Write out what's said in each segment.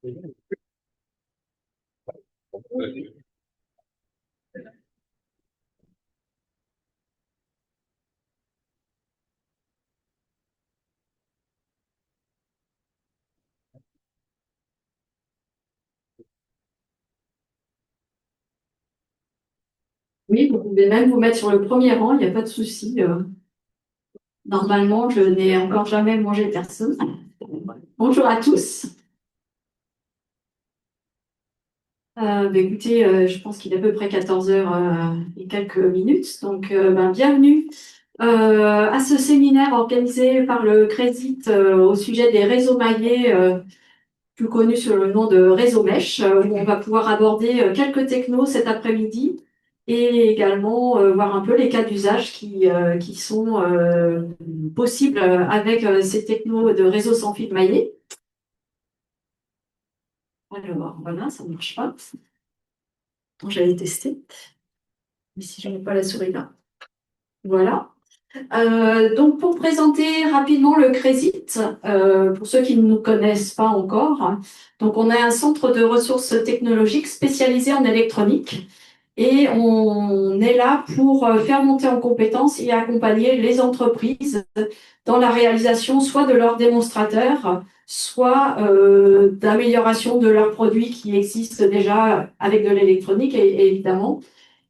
Oui, vous pouvez même vous mettre sur le premier rang, il n'y a pas de souci. Normalement, je n'ai encore jamais mangé personne. Bonjour à tous. Écoutez, je pense qu'il est à peu près 14 heures et quelques minutes. Donc, bienvenue à ce séminaire organisé par le CRESIT au sujet des réseaux maillés, plus connus sous le nom de réseau Mesh, où on va pouvoir aborder quelques technos cet après-midi et également voir un peu les cas d'usage qui sont possibles avec ces technos de réseau sans fil maillé. Alors, voilà, ça ne marche pas. J'allais tester, mais si je n'ai pas la souris là. Voilà. Donc, pour présenter rapidement le CRESIT, pour ceux qui ne nous connaissent pas encore, donc on a un centre de ressources technologiques spécialisé en électronique et on est là pour faire monter en compétences et accompagner les entreprises dans la réalisation soit de leurs démonstrateurs, soit d'amélioration de leurs produits qui existent déjà avec de l'électronique évidemment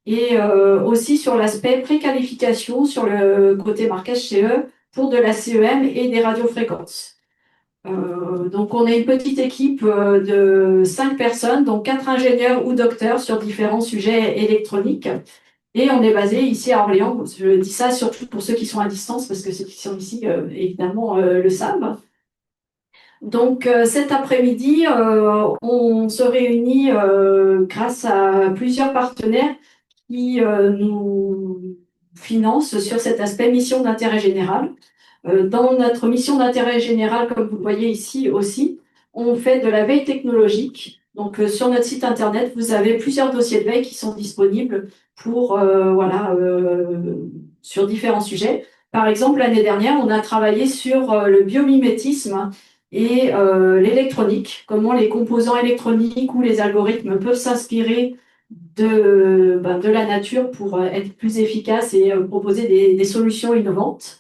et aussi sur l'aspect préqualification sur le côté marquage CE pour de la CEM et des radiofréquences. Donc on est une petite équipe de 5 personnes, donc 4 ingénieurs ou docteurs sur différents sujets électroniques. Et on est basé ici à Orléans. Je dis ça surtout pour ceux qui sont à distance, parce que ceux qui sont ici, évidemment, le savent. Donc cet après-midi, on se réunit grâce à plusieurs partenaires qui nous finance sur cet aspect mission d'intérêt général. Dans notre mission d'intérêt général, comme vous le voyez ici aussi, on fait de la veille technologique. Donc sur notre site internet, vous avez plusieurs dossiers de veille qui sont disponibles pour sur différents sujets. Par exemple, l'année dernière, on a travaillé sur le biomimétisme et l'électronique, comment les composants électroniques ou les algorithmes peuvent s'inspirer de la nature pour être plus efficace et proposer des solutions innovantes.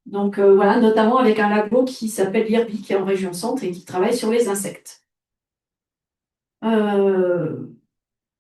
Donc voilà, notamment avec un labo qui s'appelle l'IRBI, qui est en région centre et qui travaille sur les insectes. Euh,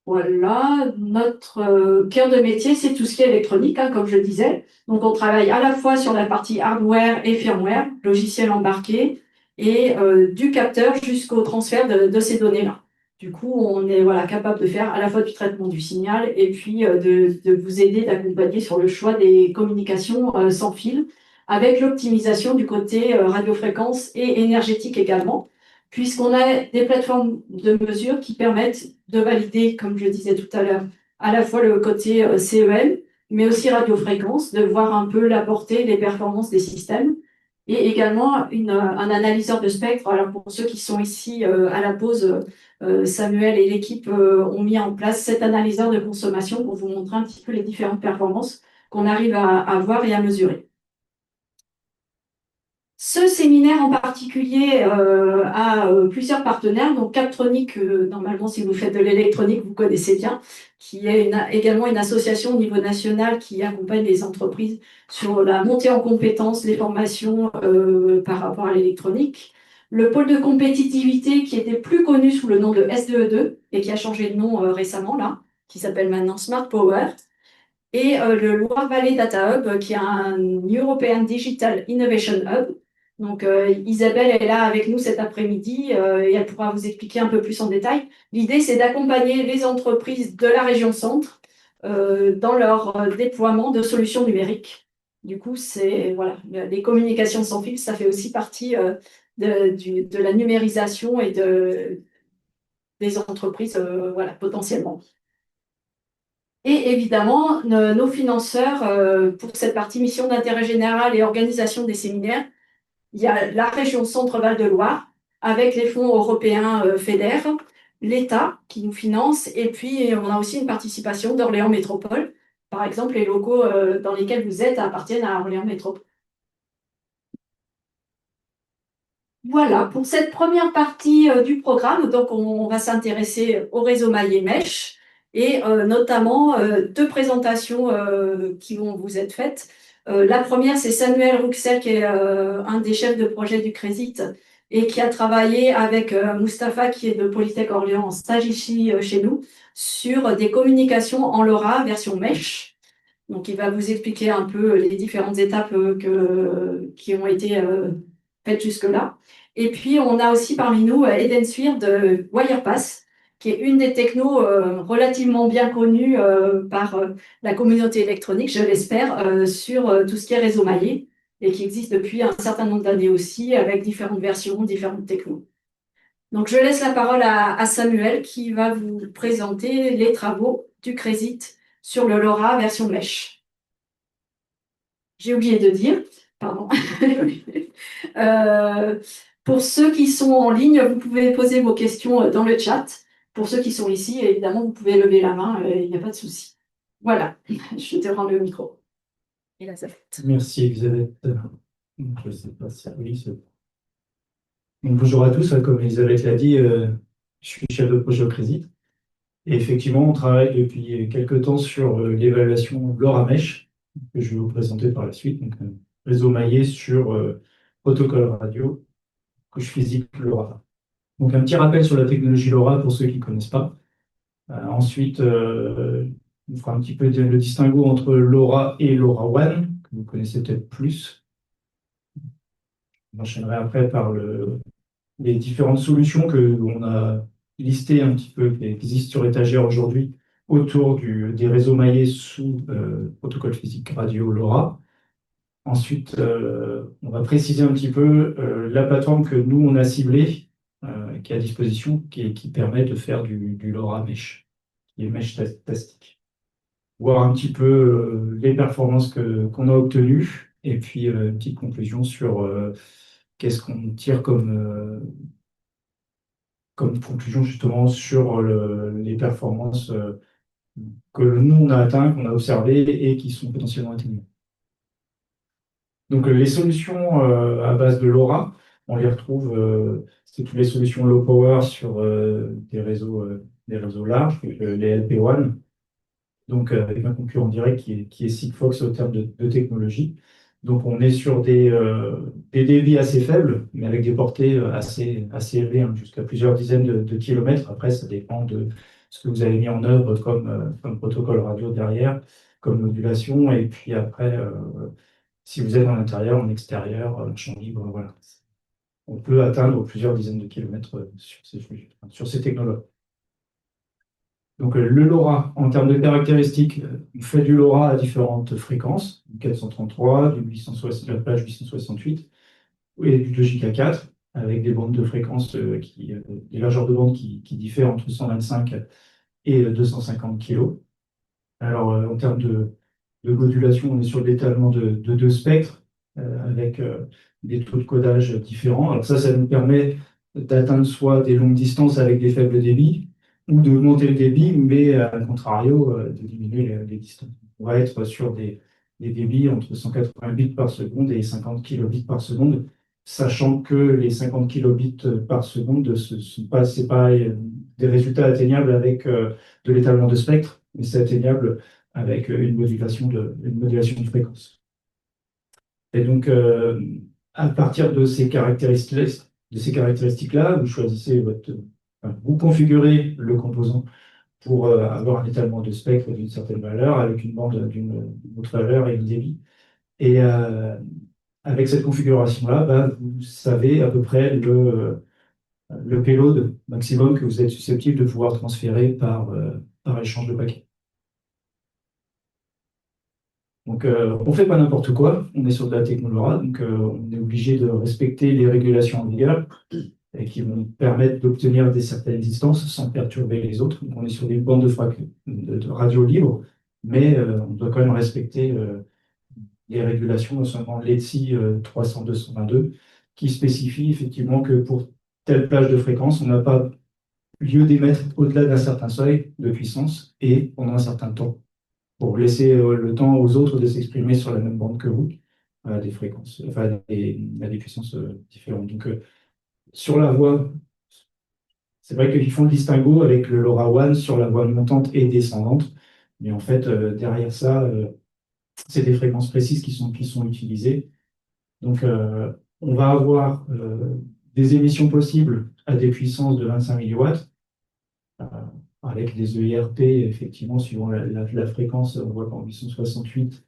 voilà, notre cœur de métier, c'est tout ce qui est électronique, hein, comme je disais. Donc on travaille à la fois sur la partie hardware et firmware, logiciel embarqué, et du capteur jusqu'au transfert de ces données-là. Du coup, on est voilà, capable de faire à la fois du traitement du signal et puis de vous aider, d'accompagner sur le choix des communications sans fil, avec l'optimisation du côté radiofréquence et énergétique également, puisqu'on a des plateformes de mesure qui permettent de valider, comme je disais tout à l'heure, à la fois le côté CEM, mais aussi radiofréquence, de voir un peu la portée, les performances des systèmes, et également un analyseur de spectre. Alors pour ceux qui sont ici à la pause, Samuel et l'équipe ont mis en place cet analyseur de consommation pour vous montrer un petit peu les différentes performances qu'on arrive à voir et à mesurer. Ce séminaire en particulier a plusieurs partenaires, donc Captronic, normalement si vous faites de l'électronique, vous connaissez bien, qui est également une association au niveau national qui accompagne les entreprises sur la montée en compétences, les formations par rapport à l'électronique. Le pôle de compétitivité qui était plus connu sous le nom de S2E2 et qui a changé de nom récemment là, qui s'appelle maintenant Smart Power. Et le Loire Valley Data Hub, qui est un European Digital Innovation Hub. Donc, Isabelle est là avec nous cet après-midi et elle pourra vous expliquer un peu plus en détail. L'idée, c'est d'accompagner les entreprises de la région centre dans leur déploiement de solutions numériques. Du coup, c'est voilà, les communications sans fil, ça fait aussi partie de la numérisation et des entreprises voilà, potentiellement. Et évidemment, nos financeurs pour cette partie mission d'intérêt général et organisation des séminaires, il y a la région Centre-Val de Loire avec les fonds européens FEDER, l'État qui nous finance, et puis on a aussi une participation d'Orléans Métropole. Par exemple, les locaux dans lesquels vous êtes appartiennent à Orléans Métropole. Voilà, pour cette première partie du programme, donc on va s'intéresser au réseau maillé Mesh et notamment deux présentations qui vont vous être faites. La première, c'est Samuel Rouxel, qui est un des chefs de projet du Crésit et qui a travaillé avec Mustapha, qui est de Polytech Orléans, en stage ici chez nous, sur des communications en LoRa version Mesh. Donc, il va vous expliquer un peu les différentes étapes qui ont été faites jusque-là. Et puis, on a aussi parmi nous Eden Swir de Wirepass, qui est une des technos relativement bien connues par la communauté électronique, je l'espère, sur tout ce qui est réseau maillé, et qui existe depuis un certain nombre d'années aussi, avec différentes versions, différentes technos. Donc, je laisse la parole à Samuel, qui va vous présenter les travaux du Crésit sur le LoRa version Mesh. J'ai oublié de dire, pardon. Euh, pour ceux qui sont en ligne, vous pouvez poser vos questions dans le chat. Pour ceux qui sont ici, évidemment, vous pouvez lever la main, il n'y a pas de souci. Voilà, je te rends le micro. Elisabeth. Merci Elisabeth. Je ne sais pas si oui, donc, bonjour à tous, comme Elisabeth l'a dit, je suis chef de projet au Crésit. Et effectivement, on travaille depuis quelques temps sur l'évaluation LoRa-Mesh, que je vais vous présenter par la suite. Donc, réseau maillé sur protocole radio, couche physique LoRa. Donc, un petit rappel sur la technologie LoRa pour ceux qui ne connaissent pas. Ensuite, on fera un petit peu le distinguo entre LoRa et LoRaWAN, que vous connaissez peut-être plus. J'enchaînerai après par les différentes solutions que l'on a listées un petit peu, qui existent sur étagère aujourd'hui, autour des réseaux maillés sous protocole physique radio LoRa. Ensuite, on va préciser un petit peu la plateforme que nous, on a ciblée, qui est à disposition, qui permet de faire du LoRa Mesh, qui est Mesh Tastic. Voir un petit peu les performances qu'on a obtenues, et puis une petite conclusion sur qu'est-ce qu'on tire comme conclusion justement sur les performances que nous, on a atteintes, qu'on a observées et qui sont potentiellement atténuées. Donc, les solutions à base de LoRa, on les retrouve, c'est toutes les solutions low power sur des réseaux larges, les LP WAN, donc avec un concurrent direct qui est Sigfox au terme de technologie. Donc, on est sur des débits assez faibles, mais avec des portées assez élevées, hein, jusqu'à plusieurs dizaines de kilomètres. Après, ça dépend de ce que vous avez mis en œuvre comme protocole radio derrière, comme modulation. Et puis après, si vous êtes en intérieur, en extérieur, en champ libre, voilà. On peut atteindre plusieurs dizaines de kilomètres sur ces technologies. Donc, le LoRa, en termes de caractéristiques, on fait du LoRa à différentes fréquences, du 433, du 860, la plage 868 et du 2 GHz, avec des bandes de fréquences, des largeurs de bande qui diffèrent entre 125 et 250 kg. Alors, en termes de modulation, on est sur l'étalement de deux spectres, avec des taux de codage différents. Alors ça nous permet d'atteindre soit des longues distances avec des faibles débits, ou de monter le débit, mais à contrario, de diminuer les distances. On va être sur des débits entre 180 bits par seconde et 50 kilobits par seconde, sachant que les 50 kilobits par seconde, c'est pas des résultats atteignables avec de l'étalement de spectre, mais c'est atteignable avec une modulation de fréquence. Et donc, à partir de ces caractéristiques-là, vous choisissez vous configurez le composant pour avoir un étalement de spectre d'une certaine valeur, avec une bande d'une autre valeur et un débit. Et avec cette configuration-là, vous savez à peu près le payload maximum que vous êtes susceptible de pouvoir transférer par échange de paquets. Donc, on ne fait pas n'importe quoi, on est sur de la technologie, donc on est obligé de respecter les régulations en vigueur et qui vont permettre d'obtenir des certaines distances sans perturber les autres. Donc, on est sur des bandes de radio libre, mais on doit quand même respecter les régulations, notamment l'ETSI 302.122, qui spécifie effectivement que pour telle plage de fréquence, on n'a pas lieu d'émettre au-delà d'un certain seuil de puissance et pendant un certain temps, pour laisser le temps aux autres de s'exprimer sur la même bande que vous, à des fréquences, enfin à des puissances différentes. Donc, sur la voie, c'est vrai qu'ils font le distinguo avec le LoRaWAN sur la voie montante et descendante, mais en fait, derrière ça, c'est des fréquences précises qui sont utilisées. Donc, on va avoir des émissions possibles à des puissances de 25 milliwatts, euh, avec des EIRP, effectivement, suivant la fréquence, on voit qu'en 868,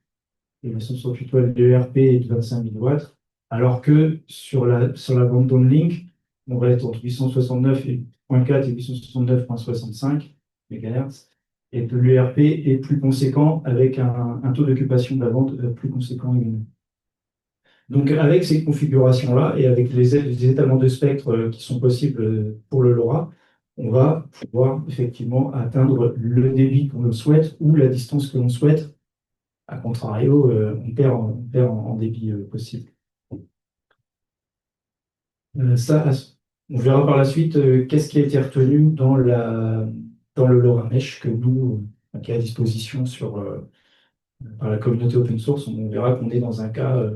et 868 watts de EIRP est de 25 milliwatts, alors que sur la bande downlink, on va être entre 869,4 et 869,65 MHz, et que l'EIRP est plus conséquent avec un taux d'occupation de la bande plus conséquent également. Donc, avec ces configurations-là et avec les étalements de spectre qui sont possibles pour le LoRa, on va pouvoir effectivement atteindre le débit qu'on souhaite ou la distance que l'on souhaite. A contrario, on perd en débit possible. Ça, on verra par la suite qu'est-ce qui a été retenu dans le LoRa Mesh que nous, qui est à disposition par la communauté open source. On verra qu'on est dans un cas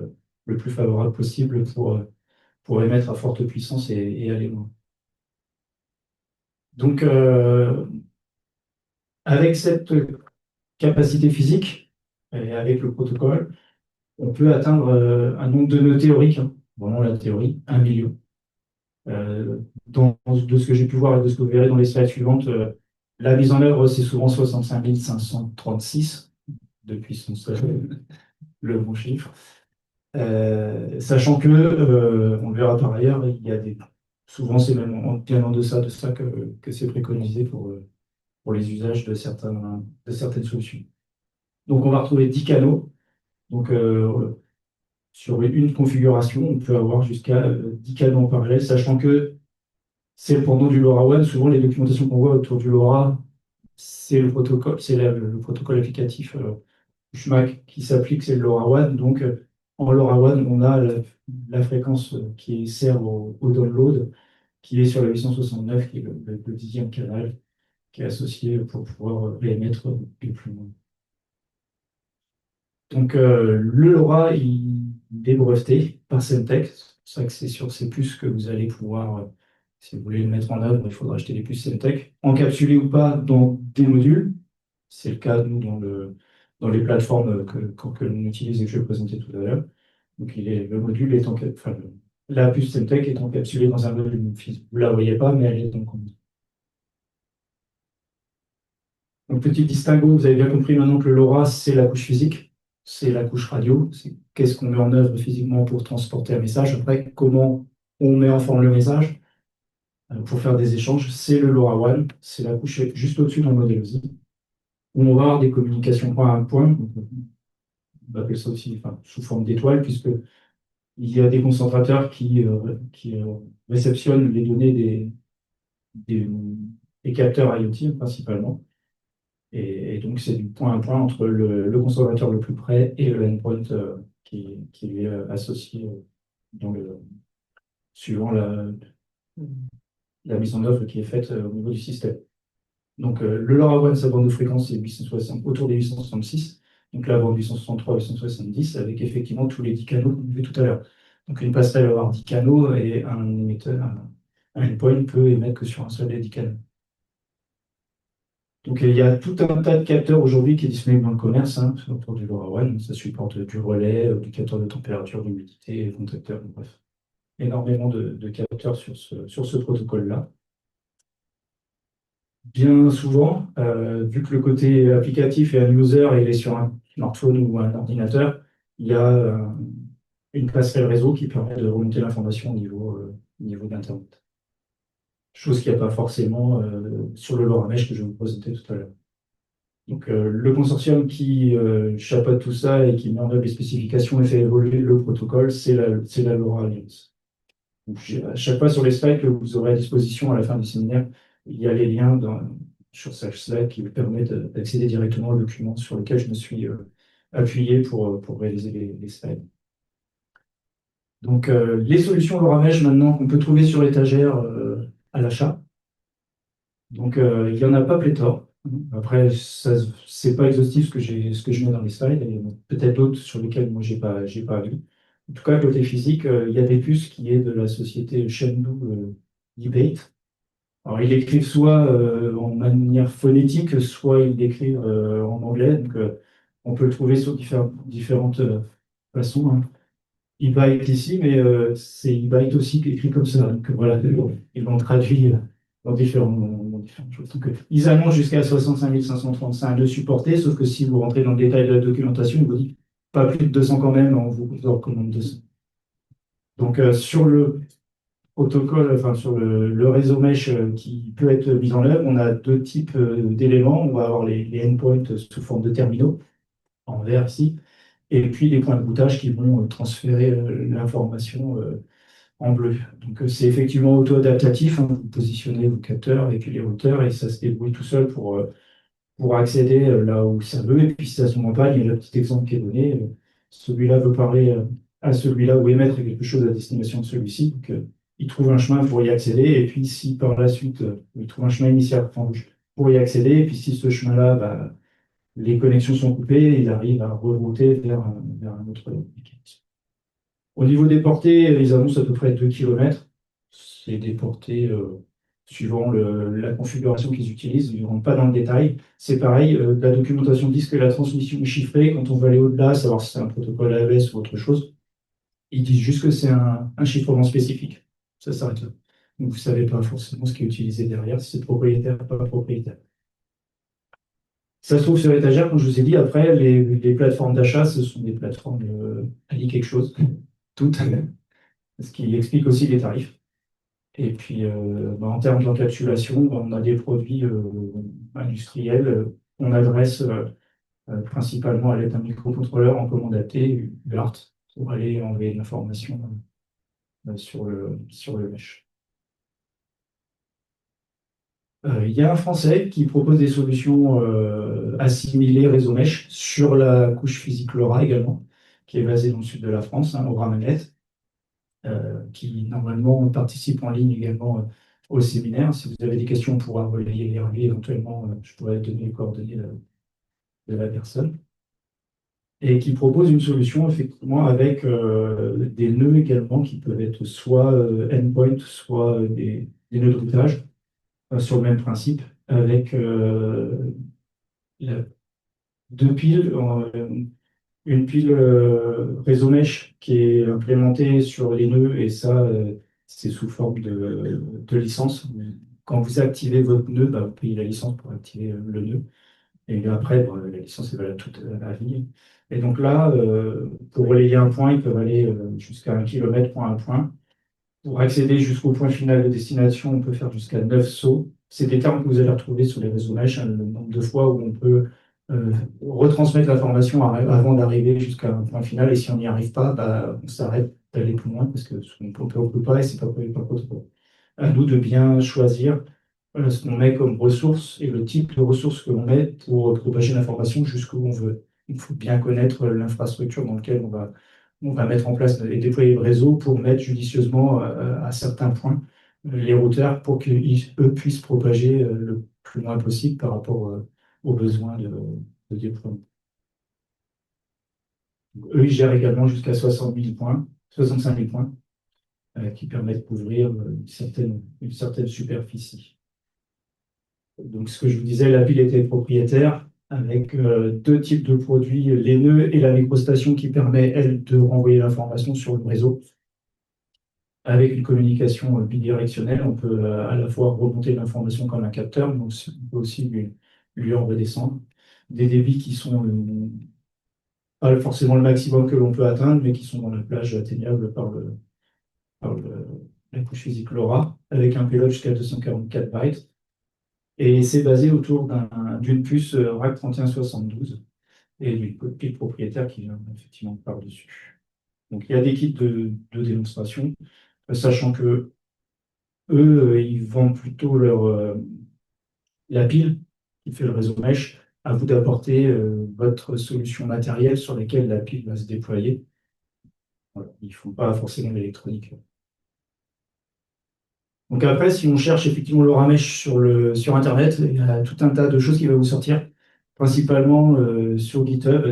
le plus favorable possible pour émettre à forte puissance et aller loin. Donc, avec cette capacité physique et avec le protocole, on peut atteindre un nombre de nœuds théoriques, hein, vraiment la théorie, 1 million. De ce que j'ai pu voir et de ce que vous verrez dans les slides suivantes, la mise en œuvre, c'est souvent 65 536 de puissance, le bon chiffre. Sachant que, on le verra par ailleurs, il y a souvent c'est même bien en deçà de ça que c'est préconisé pour les usages de certaines solutions. Donc on va retrouver 10 canaux. Donc sur une configuration, on peut avoir jusqu'à 10 canaux en parallèle, sachant que c'est le pendant du LoRaWAN. Souvent les documentations qu'on voit autour du LoRa, c'est le protocole, c'est le protocole applicatif SHMAC qui s'applique, c'est le LoRaWAN. Donc, en LoRaWAN, on a la fréquence qui sert au download, qui est sur la 869, qui est le 10e canal, qui est associé pour pouvoir réémettre le plus loin. Donc, le LoRa, il est breveté par Semtech. C'est pour ça que c'est sur ces puces que vous allez pouvoir, si vous voulez le mettre en œuvre, il faudra acheter des puces Semtech, encapsulées ou pas dans des modules. C'est le cas, nous, dans les plateformes que l'on utilise et que je vais présenter tout à l'heure. Donc, le module est la puce Semtech est encapsulée dans un module physique. Vous ne la voyez pas, mais elle est dans le contenu. Donc, petit distinguo, vous avez bien compris maintenant que le LoRa, c'est la couche physique, c'est la couche radio, c'est qu'est-ce qu'on met en œuvre physiquement pour transporter un message. Après, comment on met en forme le message pour faire des échanges, c'est le LoRaWAN, c'est la couche juste au-dessus dans le modèle aussi, où on va avoir des communications point à point. On appelle ça aussi sous forme d'étoiles, puisque il y a des concentrateurs qui réceptionnent les données des, des capteurs IoT principalement. Et donc, c'est du point à point entre le concentrateur le plus près et le endpoint qui lui est associé suivant la mise en œuvre qui est faite au niveau du système. Donc, le LoRaWAN, sa bande de fréquence est 860, autour des 866. Donc, la bande 863, 870, avec effectivement tous les 10 canaux qu'on a vu tout à l'heure. Donc, une passerelle va avoir 10 canaux et un émetteur, un endpoint peut émettre que sur un seul des 10 canaux. Donc, il y a tout un tas de capteurs aujourd'hui qui est disponible dans le commerce, hein, autour du LoRaWAN. Ça supporte du relais, du capteur de température, d'humidité, contacteur, bref. Énormément de capteurs sur ce protocole-là. Bien souvent, vu que le côté applicatif et un-user, il est sur un smartphone ou un ordinateur, il y a une passerelle réseau qui permet de remonter l'information au niveau d'Internet. Chose qu'il n'y a pas forcément sur le LoRa Mesh que je vais vous présenter tout à l'heure. Donc, le consortium qui chapeaute tout ça et qui met en œuvre les spécifications et fait évoluer le protocole, c'est la LoRa Alliance. Donc, à chaque fois sur les slides que vous aurez à disposition à la fin du séminaire, il y a les liens sur cette slide qui vous permettent d'accéder directement au document sur lequel je me suis appuyé pour réaliser les slides. Donc, les solutions LoRa Mesh maintenant qu'on peut trouver sur l'étagère à l'achat. Donc, il n'y en a pas pléthore. Après, c'est pas exhaustif ce que je mets dans les slides. Il y en a peut-être d'autres sur lesquels moi, j'ai pas vu. En tout cas, côté physique, il y a des puces qui est de la société Chengdu Debate. Alors, ils l'écrivent soit en manière phonétique, soit ils l'écrivent en anglais. Donc, on peut le trouver sur différentes façons, hein. E-Byte ici, mais c'est e-Byte aussi qui est écrit comme ça. Donc, voilà, ils l'ont traduit dans différentes choses. Donc, ils annoncent jusqu'à 65 535 de supporter, sauf que si vous rentrez dans le détail de la documentation, ils vous disent pas plus de 200 quand même, on vous recommande 200. Donc, sur le protocole, enfin sur le réseau mesh qui peut être mis en œuvre, on a deux types d'éléments. On va avoir les endpoints sous forme de terminaux, en vert ici, et puis les points de routage qui vont transférer l'information en bleu. Donc c'est effectivement auto-adaptatif, hein. Vous positionnez vos capteurs et puis les routeurs, et ça se débrouille tout seul pour accéder là où ça veut. Et puis si ça se tombe en panne, il y a le petit exemple qui est donné. Celui-là veut parler à celui-là ou émettre quelque chose à destination de celui-ci. Donc il trouve un chemin pour y accéder. Et puis si par la suite, il trouve un chemin initial en rouge pour y accéder, et puis si ce chemin-là, bah, les connexions sont coupées, il arrive à rerouter vers un autre mécanisme. Au niveau des portées, ils annoncent à peu près 2 km. C'est des portées suivant la configuration qu'ils utilisent. Ils ne rentrent pas dans le détail. C'est pareil, la documentation dit que la transmission est chiffrée. Quand on va aller au-delà, savoir si c'est un protocole AES ou autre chose, ils disent juste que c'est un chiffrement spécifique. Ça s'arrête là. Donc vous ne savez pas forcément ce qui est utilisé derrière, si c'est propriétaire ou pas propriétaire. Ça se trouve sur l'étagère, comme je vous ai dit. Après, les plateformes d'achat, ce sont des plateformes Ali quelque chose, toutes, ce qui explique aussi les tarifs. Et puis, bah, en termes d'encapsulation, bah, on a des produits industriels qu'on adresse principalement à l'aide d'un microcontrôleur en commande AT, UART, pour aller envoyer de l'information sur le mesh. Il y a un Français qui propose des solutions assimilées réseau mesh sur la couche physique LoRa également, qui est basée dans le sud de la France, hein, au Ramenet, qui normalement participe en ligne également au séminaire. Si vous avez des questions, on pourra relayer les revues éventuellement. Je pourrais donner les coordonnées de la personne. Et qui propose une solution effectivement avec des nœuds également qui peuvent être soit endpoint, soit des nœuds de routage sur le même principe, avec la- deux piles, une pile réseau mesh qui est implémentée sur les nœuds, et ça, c'est sous forme de licence. Quand vous activez votre nœud, bah, vous payez la licence pour activer le nœud. Et après, bon, la licence est valable toute la vie. Et donc là, pour relayer un point, ils peuvent aller jusqu'à 1 km point à point. Pour accéder jusqu'au point final de destination, on peut faire jusqu'à 9 sauts. C'est des termes que vous allez retrouver sur les réseaux mesh, hein, le nombre de fois où on peut retransmettre l'information avant d'arriver jusqu'à un point final. Et si on n'y arrive pas, bah, on s'arrête d'aller plus loin parce que on peut pas et c'est pas prévu par protocole. À nous de bien choisir ce qu'on met comme ressource et le type de ressources que l'on met pour propager l'information jusqu'où on veut. Il faut bien connaître l'infrastructure dans laquelle on va mettre en place et déployer le réseau pour mettre judicieusement à certains points les routeurs pour qu'eux puissent propager le plus loin possible par rapport aux besoins de déploiement. Eux, ils gèrent également jusqu'à 60 000 points, 65 000 points, qui permettent de couvrir une certaine superficie. Donc, ce que je vous disais, la pile était propriétaire avec deux types de produits, les nœuds et la microstation qui permet, elle, de renvoyer l'information sur le réseau. Avec une communication bidirectionnelle, on peut à la fois remonter l'information comme un capteur, mais on peut aussi lui en redescendre. Des débits qui sont pas forcément le maximum que l'on peut atteindre, mais qui sont dans la plage atteignables la couche physique LoRa, avec un payload jusqu'à 244 bytes. Et c'est basé autour d'une puce RAC 3172 et d'une pile propriétaire qui vient effectivement par-dessus. Donc il y a des kits de démonstration, sachant que eux, ils vendent plutôt la pile qui fait le réseau mesh, à vous d'apporter votre solution matérielle sur laquelle la pile va se déployer. Voilà. Ils ne font pas forcément l'électronique. Donc après, si on cherche effectivement l'Oramesh sur Internet, il y a tout un tas de choses qui vont vous sortir, principalement sur GitHub,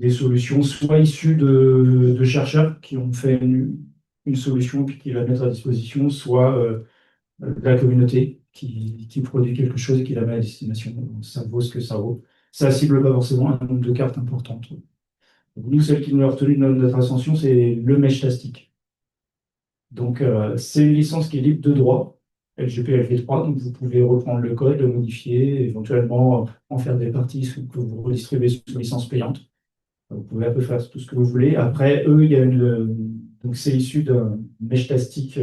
des solutions soit issues de chercheurs qui ont fait une solution puis qui la mettent à disposition, soit de la communauté qui produit quelque chose et qui la met à destination. Donc, ça vaut ce que ça vaut. Ça cible pas forcément un nombre de cartes importantes. Donc, nous, celle qui nous a retenu de notre ascension, c'est le Meshtastic. Donc, c'est une licence qui est libre de droit, LGPL-v3, donc vous pouvez reprendre le code, le modifier, éventuellement en faire des parties que vous redistribuez sous licence payante. Vous pouvez un peu faire tout ce que vous voulez. Après, eux, il y a donc c'est issu d'un Meshtastic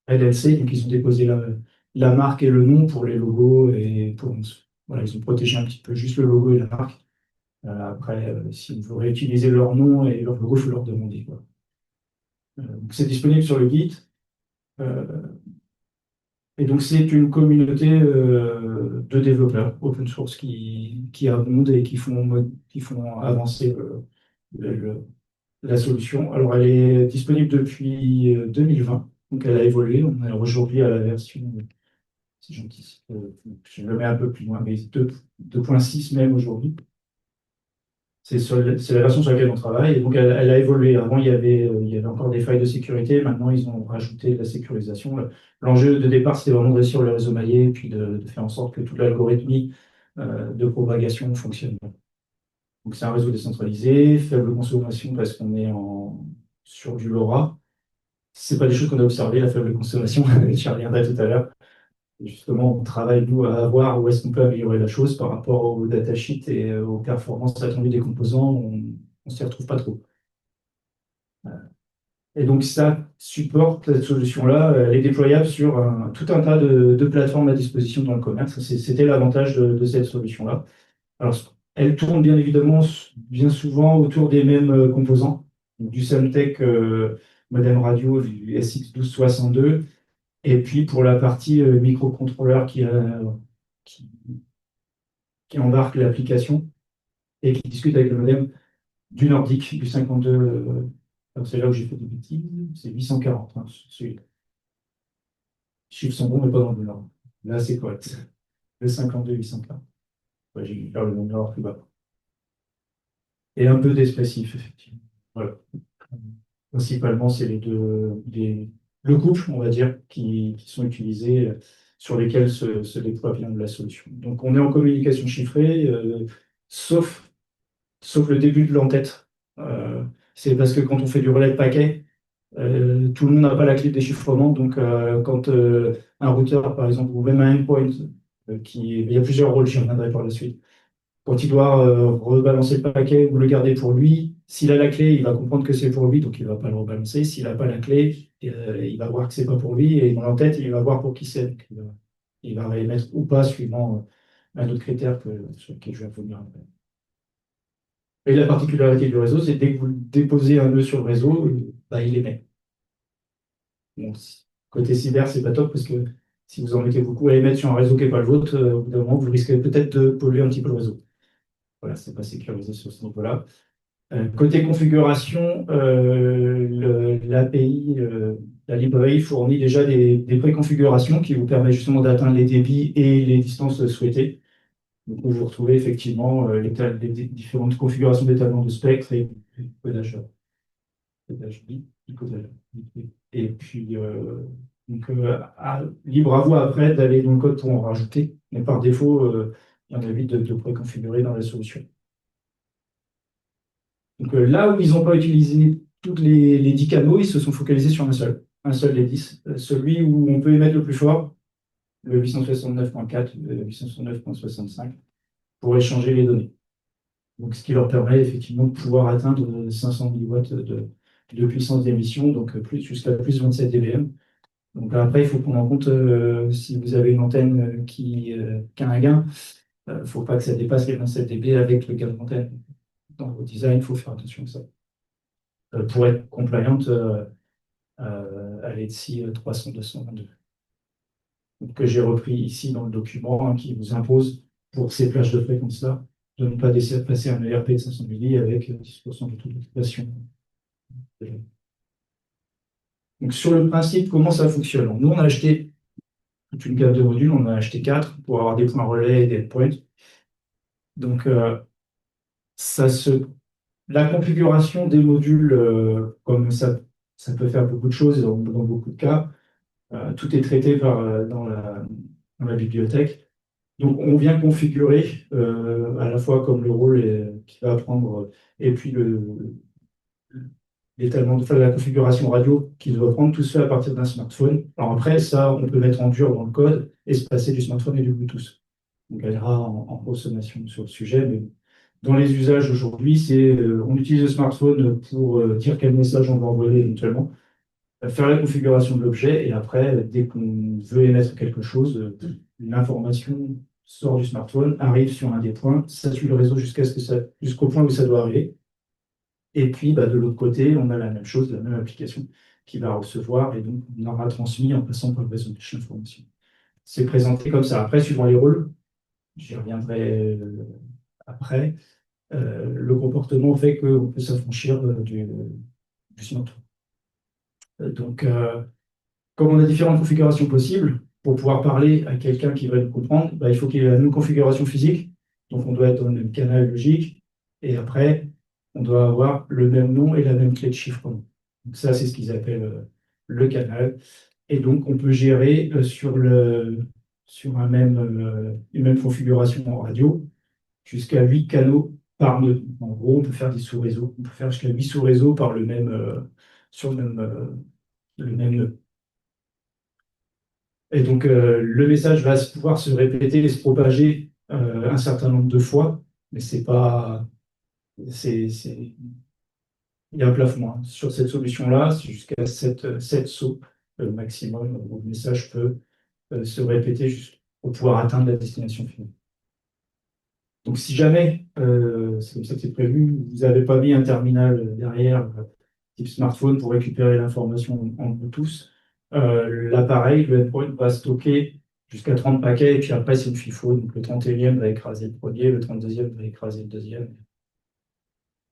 LLC, donc ils ont déposé la marque et le nom pour les logos et voilà, ils ont protégé un petit peu juste le logo et la marque. Après, si vous voulez utiliser leur nom et leur logo, il faut leur demander, quoi. Donc c'est disponible sur le Git. Euh, et donc c'est une communauté de développeurs open source qui abondent et qui font avancer le- la solution. Alors elle est disponible depuis 2020, donc elle a évolué. On est aujourd'hui à la version, c'est gentil, je le mets un peu plus loin, mais 2.6 même aujourd'hui. C'est la version sur laquelle on travaille. Et donc, elle a évolué. Avant, il y avait encore des failles de sécurité. Maintenant, ils ont rajouté de la sécurisation. L'enjeu de départ, c'était vraiment de réussir le réseau maillé et puis de faire en sorte que toute l'algorithmie de propagation fonctionne bien. Donc, c'est un réseau décentralisé, faible consommation parce qu'on est sur du LoRa. C'est pas des choses qu'on a observées, la faible consommation. J'y reviendrai tout à l'heure. Et justement, on travaille, nous, à voir où est-ce qu'on peut améliorer la chose par rapport au datasheet et aux performances attendues des composants. On ne s'y retrouve pas trop. Et donc, ça supporte, cette solution-là, elle est déployable sur tout un tas de plateformes à disposition dans le commerce. C'était l'avantage de cette solution-là. Alors, elle tourne bien évidemment bien souvent autour des mêmes composants, donc du Semtech modem radio, du SX1262. Et puis pour la partie microcontrôleur qui, qui embarque l'application et qui discute avec le modem du Nordic, du 52. Alors c'est là où j'ai fait des bêtises, c'est 840. Hein, les chiffres sont bons, mais pas dans le Nord. Là, c'est correct. Le 52 840. Ouais, j'ai dû faire le numéro plus bas. Et un peu d'expressif, effectivement. Voilà. Principalement, c'est le couple, on va dire, qui sont utilisés, sur lesquels se déploie bien de la solution. Donc, on est en communication chiffrée, sauf le début de l'entête. C'est parce que quand on fait du relais de paquets, tout le monde n'a pas la clé de déchiffrement. Donc, quand un routeur, par exemple, ou même un endpoint, il y a plusieurs rôles, j'y reviendrai par la suite. Quand il doit rebalancer le paquet ou le garder pour lui, s'il a la clé, il va comprendre que c'est pour lui, donc il ne va pas le rebalancer. S'il n'a pas la clé, il va voir que c'est pas pour lui, et dans l'entête, il va voir pour qui c'est. Donc, il va les mettre ou pas, suivant un autre critère sur lequel je vais revenir après. Et la particularité du réseau, c'est dès que vous déposez un nœud sur le réseau, bah, il émet. Bon, côté cyber, c'est pas top parce que si vous en mettez beaucoup à émettre sur un réseau qui n'est pas le vôtre, au bout d'un moment, vous risquez peut-être de polluer un petit peu le réseau. Voilà, c'est pas sécurisé sur ce niveau-là. Côté configuration, l'API, la librairie fournit déjà des préconfigurations qui vous permettent justement d'atteindre les débits et les distances souhaitées. Donc, vous retrouvez effectivement les différentes configurations d'étalement de spectre et de codage bit, du codage bit. Et puis, donc, libre à vous après d'aller dans le code pour en rajouter. Mais par défaut, il y en a vite de préconfigurer dans la solution. Donc là où ils n'ont pas utilisé tous les 10 canaux, ils se sont focalisés sur un seul des 10, celui où on peut émettre le plus fort, le 869.4, le 869.65, pour échanger les données. Donc, ce qui leur permet effectivement de pouvoir atteindre 500 milliwatts de puissance d'émission, donc jusqu'à plus 27 dBm. Donc après, il faut prendre en compte si vous avez une antenne qui a un gain, il ne faut pas que ça dépasse les 27 dB avec le gain d'antenne. Dans vos designs, il faut faire attention à ça. Pour être compliante à l'ETSI 300-222. Que j'ai repris ici dans le document, hein, qui vous impose, pour ces plages de fréquence-là, de ne pas passer un ERP de 500 milli avec 10% de taux d'occupation. Donc, sur le principe, comment ça fonctionne? Nous, on a acheté toute une gamme de modules, on en a acheté 4 pour avoir des points relais et des endpoints. Donc, ça se La configuration des modules, comme ça peut faire beaucoup de choses dans beaucoup de cas, tout est traité dans la bibliothèque. Donc, on vient configurer à la fois comme le rôle qu'il va prendre et puis l'étalement de la configuration radio qu'il doit prendre, tout se fait à partir d'un smartphone. Alors après, ça, on peut mettre en dur dans le code et se passer du smartphone et du Bluetooth. On gagnera en consommation sur le sujet, mais dans les usages aujourd'hui, on utilise le smartphone pour dire quel message on va envoyer éventuellement, faire la configuration de l'objet, et après, dès qu'on veut émettre quelque chose, l'information sort du smartphone, arrive sur un des points, ça suit le réseau jusqu'au point où ça doit arriver. Et puis, bah, de l'autre côté, on a la même chose, la même application qui va recevoir, et donc on aura transmis en passant par le réseau de l'information. C'est présenté comme ça. Après, suivant les rôles, j'y reviendrai après, le comportement fait qu'on peut s'affranchir du smartphone. Donc, comme on a différentes configurations possibles, pour pouvoir parler à quelqu'un qui va nous comprendre, bah, il faut qu'il y ait la même configuration physique. Donc, on doit être dans le même canal logique. Et après, on doit avoir le même nom et la même clé de chiffrement. Donc, ça, c'est ce qu'ils appellent le canal. Et donc, on peut gérer sur une même configuration en radio jusqu'à 8 canaux par nœud. En gros, on peut faire des sous-réseaux. On peut faire jusqu'à 8 sous-réseaux par sur le même nœud. Et donc, le message va pouvoir se répéter et se propager un certain nombre de fois, mais c'est pas, il y a un plafond, hein. Sur cette solution-là, c'est jusqu'à 7 sauts maximum où le message peut se répéter pour pouvoir atteindre la destination finale. Donc, si jamais, c'est comme ça que c'est prévu, vous n'avez pas mis un terminal derrière, type smartphone, pour récupérer l'information en Bluetooth, l'appareil, le endpoint, va stocker jusqu'à 30 paquets, et puis après, c'est une FIFO. Donc, le 31e va écraser le premier, le 32e va écraser le deuxième,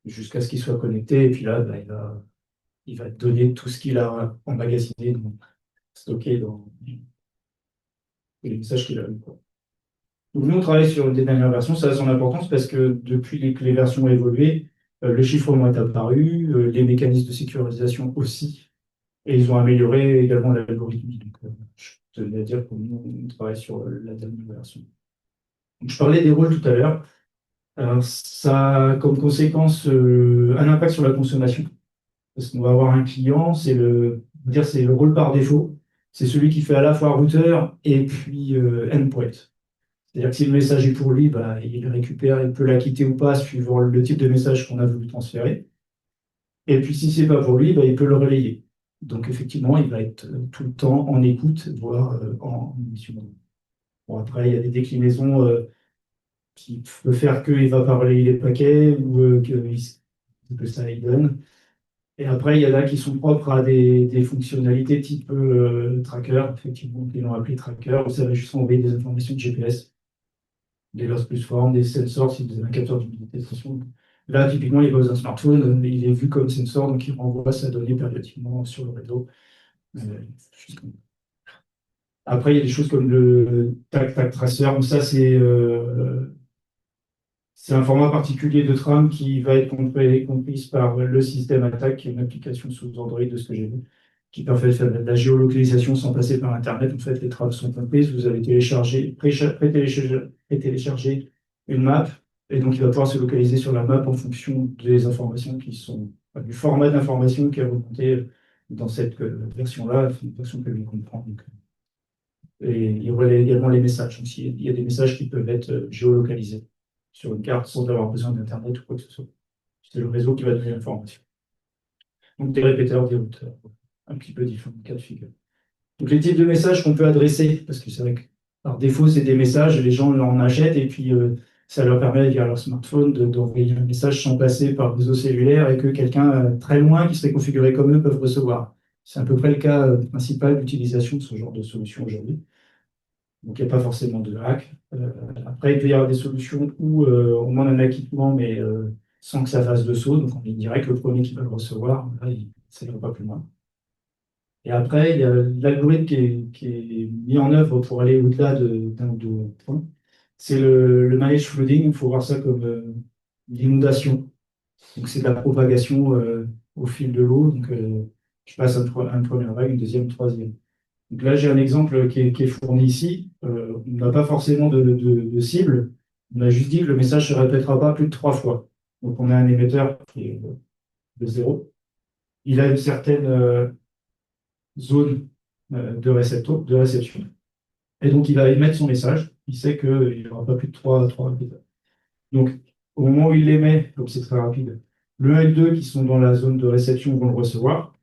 jusqu'à ce qu'il soit connecté. Et puis là, bah, il va donner tout ce qu'il a emmagasiné, donc, stocké dans les messages qu'il a eu, quoi. Donc nous, on travaille sur des dernières versions. Ça a son importance parce que depuis que les versions ont évolué, le chiffrement est apparu, les mécanismes de sécurisation aussi, et ils ont amélioré également l'algorithme. Donc, je tenais à dire que nous, on travaille sur la dernière version. Donc, je parlais des rôles tout à l'heure. Alors, ça a comme conséquence un impact sur la consommation. Parce qu'on va avoir un client, c'est le rôle par défaut. C'est celui qui fait à la fois routeur et puis endpoint. C'est-à-dire que si le message est pour lui, bah, il le récupère, il peut la quitter ou pas, suivant le type de message qu'on a voulu transférer. Et puis si c'est pas pour lui, bah, il peut le relayer. Donc effectivement, il va être tout le temps en écoute, voire en mission. Bon, après, il y a des déclinaisons qui peuvent faire qu'il va pas relayer les paquets ou que ça il donne. Et après, il y en a qui sont propres à des fonctionnalités type tracker, effectivement, qui l'ont appelé tracker, où ça va juste envoyer des informations de GPS, des loss plus form, des sensors, c'est des capteurs d'humidité. Là, typiquement, il n'y a pas besoin d'un smartphone, mais il est vu comme sensor, donc il renvoie sa donnée périodiquement sur le réseau. Euh, Après, il y a des choses comme le tac tracer. Donc ça, c'est un format particulier de trame qui va être comprise par le système attaque, qui est une application sous Android de ce que j'ai vu, qui permet de faire de la géolocalisation sans passer par Internet. En fait, les trames sont comprises. Vous avez prétéléchargé une map, et donc il va pouvoir se localiser sur la map en fonction des informations du format d'information qui est remonté dans cette version-là, une version que l'on comprend. Donc, et il y aura également les messages. Donc, il y a des messages qui peuvent être géolocalisés sur une carte sans avoir besoin d'Internet ou quoi que ce soit. C'est le réseau qui va donner l'information. Donc des répéteurs, des routeurs, un petit peu différents cas de figure. Donc les types de messages qu'on peut adresser, parce que c'est vrai que par défaut, c'est des messages, les gens en achètent et puis ça leur permet via leur smartphone d'envoyer un message sans passer par le réseau cellulaire et que quelqu'un très loin qui serait configuré comme eux peuvent recevoir. C'est à peu près le cas principal d'utilisation de ce genre de solution aujourd'hui. Donc, il n'y a pas forcément de hack. Après, il peut y avoir des solutions où on demande un acquittement, mais sans que ça fasse de saut. Donc, on est direct, le premier qui va le recevoir, là, ça ne va pas plus loin. Et après, il y a l'algorithme qui est mis en œuvre pour aller au-delà d'un ou deux points. C'est le managed flooding. Il faut voir ça comme l'inondation. Donc c'est de la propagation au fil de l'eau. Donc je passe à une première vague, une deuxième, une troisième. Donc là, j'ai un exemple qui est fourni ici. On n'a pas forcément de cible. On a juste dit que le message ne se répétera pas plus de 3 fois. Donc on a un émetteur qui est de 0. Il a une certaine zone de réception. Et donc il va émettre son message. Il sait qu'il n'y aura pas plus de 3 répéteurs. Donc au moment où il l'émet, donc c'est très rapide, le 1 et le 2 qui sont dans la zone de réception vont le recevoir.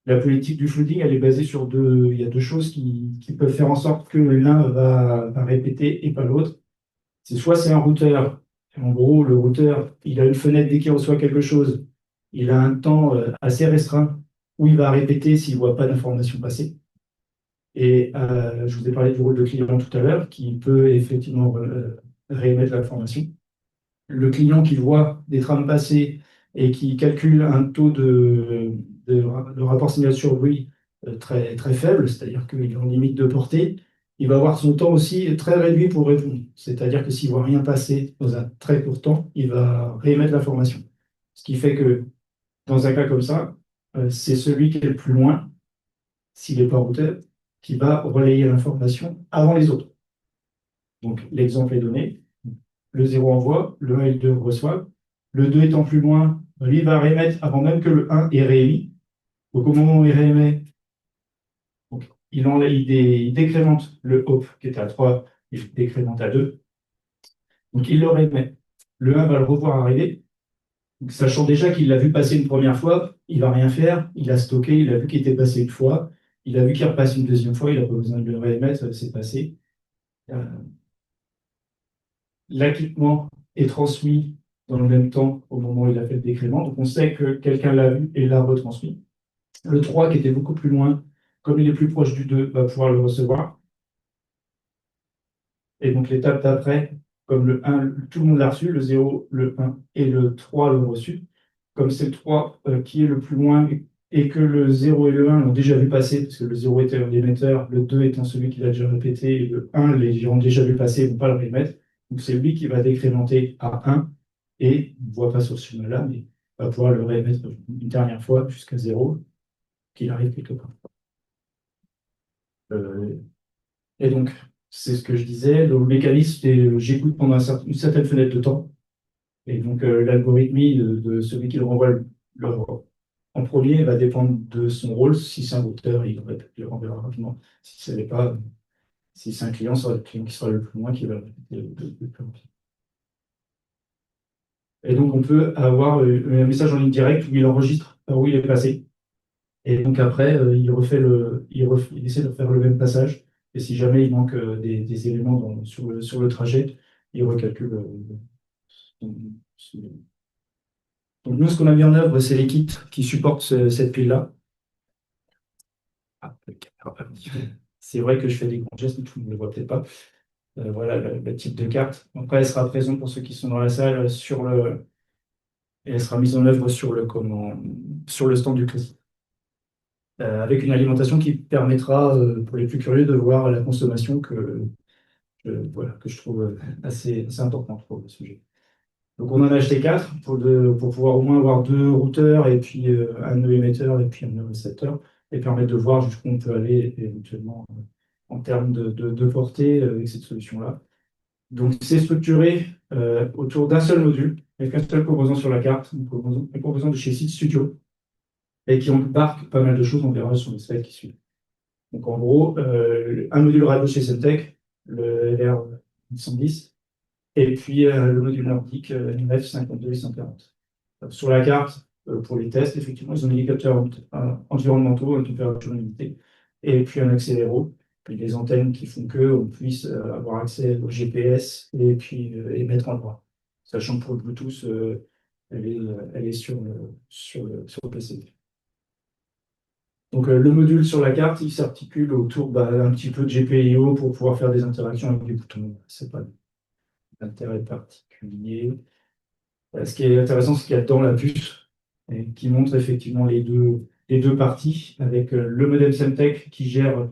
La politique du flooding, elle est basée sur il y a deux choses qui peuvent faire en sorte que l'un va répéter et pas l'autre. Soit c'est un routeur. En gros, le routeur, il a une fenêtre dès qu'il reçoit quelque chose. Il a un temps assez restreint où il va répéter s'il ne voit pas d'information passer. Et je vous ai parlé du rôle de client tout à l'heure, qui peut effectivement réémettre l'information. Le client qui voit des trames passer et qui calcule un taux de rapport signal sur bruit très, très faible, c'est-à-dire qu'il est en limite de portée, il va avoir son temps aussi très réduit pour répondre. C'est-à-dire que s'il ne voit rien passer dans un très court temps, il va réémettre l'information. Ce qui fait que dans un cas comme ça, c'est celui qui est le plus loin, s'il n'est pas routeur, qui va relayer l'information avant les autres. Donc l'exemple est donné. Le 0 envoie, le 1 et le 2 reçoivent. Le 2 étant plus loin, lui va réémettre avant même que le 1 ait réémis. Donc au moment où il réémet, donc, il décrémente le hop qui était à 3, il décrémente à 2. Donc il le réémet. Le 1 va le revoir arriver. Donc, sachant déjà qu'il l'a vu passer une première fois, il ne va rien faire. Il a stocké, il a vu qu'il était passé une fois. Il a vu qu'il repasse une deuxième fois, il n'a pas besoin de le réémettre, c'est passé. Euh, L'équipement est transmis dans le même temps au moment où il a fait le décrément. Donc on sait que quelqu'un l'a vu et l'a retransmis. Le 3, qui était beaucoup plus loin, comme il est plus proche du 2, va pouvoir le recevoir. Et donc l'étape d'après, comme le 1, tout le monde l'a reçu, le 0, le 1 et le 3 l'ont reçu. Comme c'est le 3 qui est le plus loin et que le 0 et le 1 l'ont déjà vu passer, parce que le 0 était l'émetteur, le 2 étant celui qui l'a déjà répété, et le 1 les ont déjà vu passer, ils ne vont pas le remettre. Donc c'est lui qui va décrémenter à 1 et on ne voit pas sur ce schéma-là, mais va pouvoir le réémettre une dernière fois jusqu'à 0, qu'il arrive quelque part. Euh, et donc, c'est ce que je disais, le mécanisme, c'est j'écoute pendant une certaine fenêtre de temps. Et donc, l'algorithmie de celui qui le renvoie en premier va dépendre de son rôle. Si c'est un routeur, il le renverra rapidement. Si ce n'est pas, si c'est un client, ce sera le client qui sera le plus loin qui va le répéter le plus rapide. Et donc, on peut avoir un message en ligne directe où il enregistre par où il est passé. Et donc, après, il essaie de faire le même passage. Et si jamais il manque des éléments sur le trajet, il recalcule. Donc, nous, ce qu'on a mis en œuvre, c'est les kits qui supportent cette pile-là. Ah, la caméra va venir. C'est vrai que je fais des grands gestes, mais tout le monde ne le voit peut-être pas. Voilà le type de carte. Après, elle sera présente pour ceux qui sont dans la salle et elle sera mise en œuvre sur le stand du CRIS. Avec une alimentation qui permettra, pour les plus curieux, de voir la consommation voilà, que je trouve assez importante pour le sujet. Donc on en a acheté 4 pour pouvoir au moins avoir 2 routeurs et puis un nœud émetteur et puis un nœud récepteur et permettre de voir jusqu'où on peut aller éventuellement en termes de portée avec cette solution-là. Donc c'est structuré autour d'un seul module avec un seul composant sur la carte, un composant de chez Seed Studio et qui embarque pas mal de choses, on verra sur les slides qui suivent. Donc en gros, un module radio chez Semtech, le LR110, et puis le module nordique NF 52 et 140. Sur la carte, pour les tests, effectivement, ils ont mis des capteurs environnementaux, une température limitée, et puis un accéléro, puis des antennes qui font qu'on puisse avoir accès au GPS et puis émettre en droit. Sachant que pour le Bluetooth, elle est sur le PC. Donc le module sur la carte, il s'articule autour un petit peu de GPIO pour pouvoir faire des interactions avec des boutons. C'est pas d'intérêt particulier. Ce qui est intéressant, c'est qu'il y a dans la puce et qui montre effectivement les deux parties avec le modem Semtech qui gère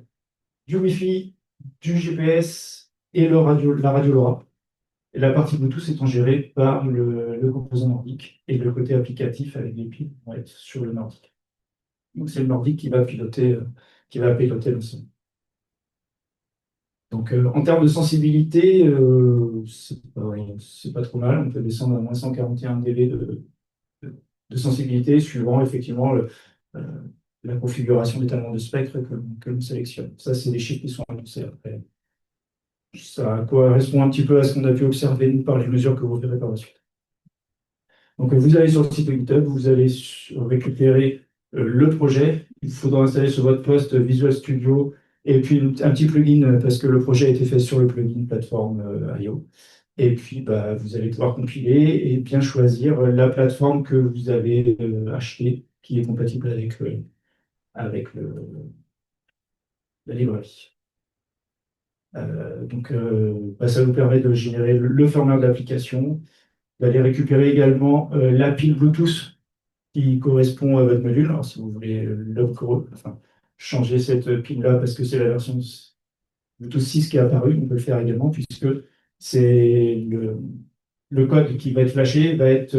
du Wi-Fi, du GPS et la radio LoRa. Et la partie Bluetooth étant gérée par le composant nordique et le côté applicatif avec les piles vont être sur le nordique. Donc c'est le nordique qui va piloter l'ensemble. Donc en termes de sensibilité, c'est pas trop mal. On peut descendre à moins 141 dB de sensibilité suivant effectivement euh, la configuration d'étalement de spectre que l'on sélectionne. Ça, c'est des chiffres qui sont annoncés après. Ça correspond un petit peu à ce qu'on a pu observer nous, par les mesures que vous verrez par la suite. Donc, vous allez sur le site GitHub, vous allez récupérer le projet. Il faudra installer sur votre poste Visual Studio et puis un petit plugin parce que le projet a été fait sur le plugin plateforme IO. Et puis, bah, vous allez pouvoir compiler et bien choisir la plateforme que vous avez achetée qui est compatible avec la librairie. Donc, bah, ça vous permet de générer le firmware de l'application, d'aller récupérer également la pile Bluetooth qui correspond à votre module. Alors, si vous voulez enfin, changer cette pile-là parce que c'est la version Bluetooth 6 qui est apparue, on peut le faire également puisque c'est le code qui va être flashé, va être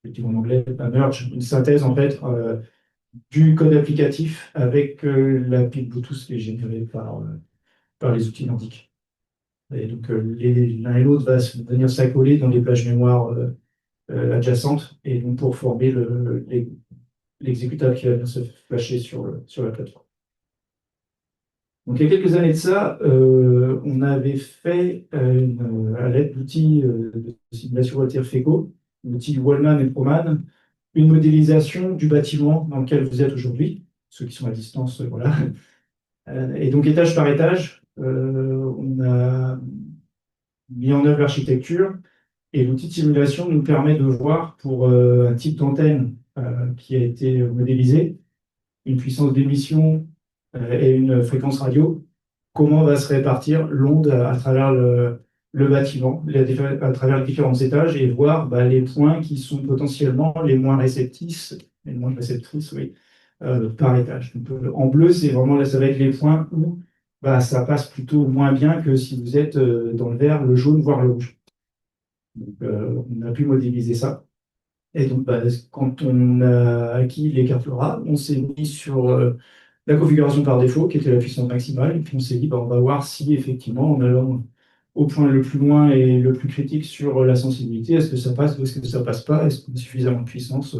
je dis en anglais, un merge, une synthèse en fait du code applicatif avec la pile Bluetooth qui est générée par les outils nordiques. Et donc l'un et l'autre va venir s'accoler dans les plages mémoire adjacentes et donc pour former l'exécutable qui va venir se flasher sur la plateforme. Donc, il y a quelques années de ça, on avait fait, à l'aide d'outils de simulation voiture FECO, l'outil Wallman et Proman, une modélisation du bâtiment dans lequel vous êtes aujourd'hui, ceux qui sont à distance, voilà. Et donc, étage par étage, on a mis en œuvre l'architecture et l'outil de simulation nous permet de voir pour un type d'antenne qui a été modélisé, une puissance d'émission et une fréquence radio, comment va se répartir l'onde à travers le bâtiment, à travers les différents étages, et voir bah, les points qui sont potentiellement les moins réceptrices, oui, par étage. Donc, en bleu, c'est vraiment là, ça va être les points où bah, ça passe plutôt moins bien que si vous êtes dans le vert, le jaune, voire le rouge. Donc, on a pu modéliser ça. Et donc, bah, quand on a acquis les cartes LoRa, on s'est mis sur la configuration par défaut, qui était la puissance maximale, et puis on s'est dit, bah, on va voir si effectivement, en allant au point le plus loin et le plus critique sur la sensibilité, est-ce que ça passe ou est-ce que ça passe pas, est-ce qu'on a suffisamment de puissance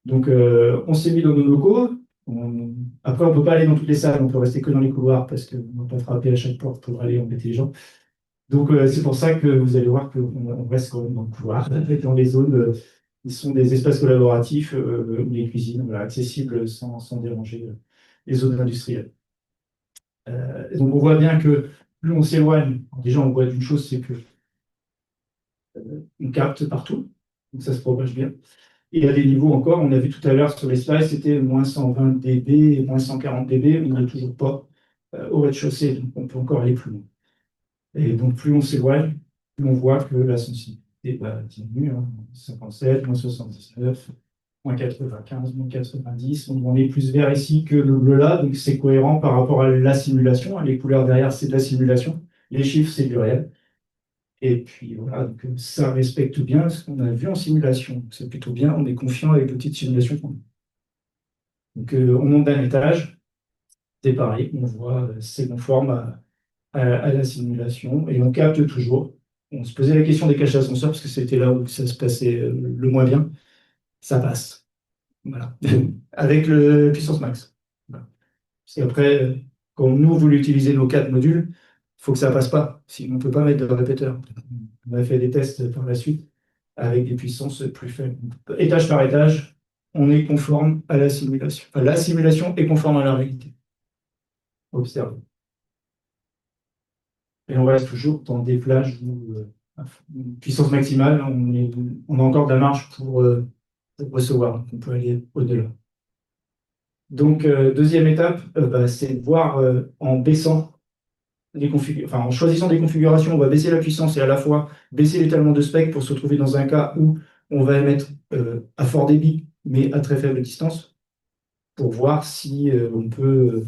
Donc, on s'est mis dans nos locaux. Après, on ne peut pas aller dans toutes les salles, on peut rester que dans les couloirs parce qu'on ne va pas frapper à chaque porte pour aller embêter les gens. Donc, c'est pour ça que vous allez voir qu'on reste quand même dans le couloir, dans les zones qui sont des espaces collaboratifs ou les cuisines, voilà, accessibles sans déranger les zones industrielles. Donc, on voit bien que plus on s'éloigne, déjà, on voit d'une chose, c'est que on capte partout, donc ça se propage bien. Et à des niveaux encore, on a vu tout à l'heure sur les slides, c'était moins 120 dB et moins 140 dB, on n'est toujours pas au rez-de-chaussée, donc on peut encore aller plus loin. Et donc, plus on s'éloigne, plus on voit que la sensibilité diminue, hein, 57, moins 79, moins 95, moins 90. On est plus vert ici que le bleu là, donc c'est cohérent par rapport à la simulation. Les couleurs derrière, c'est de la simulation. Les chiffres, c'est du réel. Et puis voilà, donc, ça respecte bien ce qu'on a vu en simulation. C'est plutôt bien, on est confiant avec l'outil de simulation qu'on a. Donc, on monte d'un étage, c'est pareil, on voit, c'est conforme à la simulation et on capte toujours. On se posait la question des caches d'ascenseur parce que c'était là où ça se passait le moins bien. Ça passe. Voilà. Avec le puissance max. Voilà. Parce qu'après, quand nous, voulons utiliser nos 4 modules, il faut que ça passe pas. Sinon, on ne peut pas mettre de répéteur. On a fait des tests par la suite avec des puissances plus faibles. Étage par étage, on est conforme à la simulation. Enfin, la simulation est conforme à la réalité. Observe. Et on reste toujours dans des plages où, puissance maximale, on a encore de la marge pour recevoir. On peut aller au-delà. Donc, deuxième étape, bah, c'est de voir en baissant en choisissant des configurations, on va baisser la puissance et à la fois baisser l'étalement de spectre pour se retrouver dans un cas où on va émettre à fort débit, mais à très faible distance, pour voir si on peut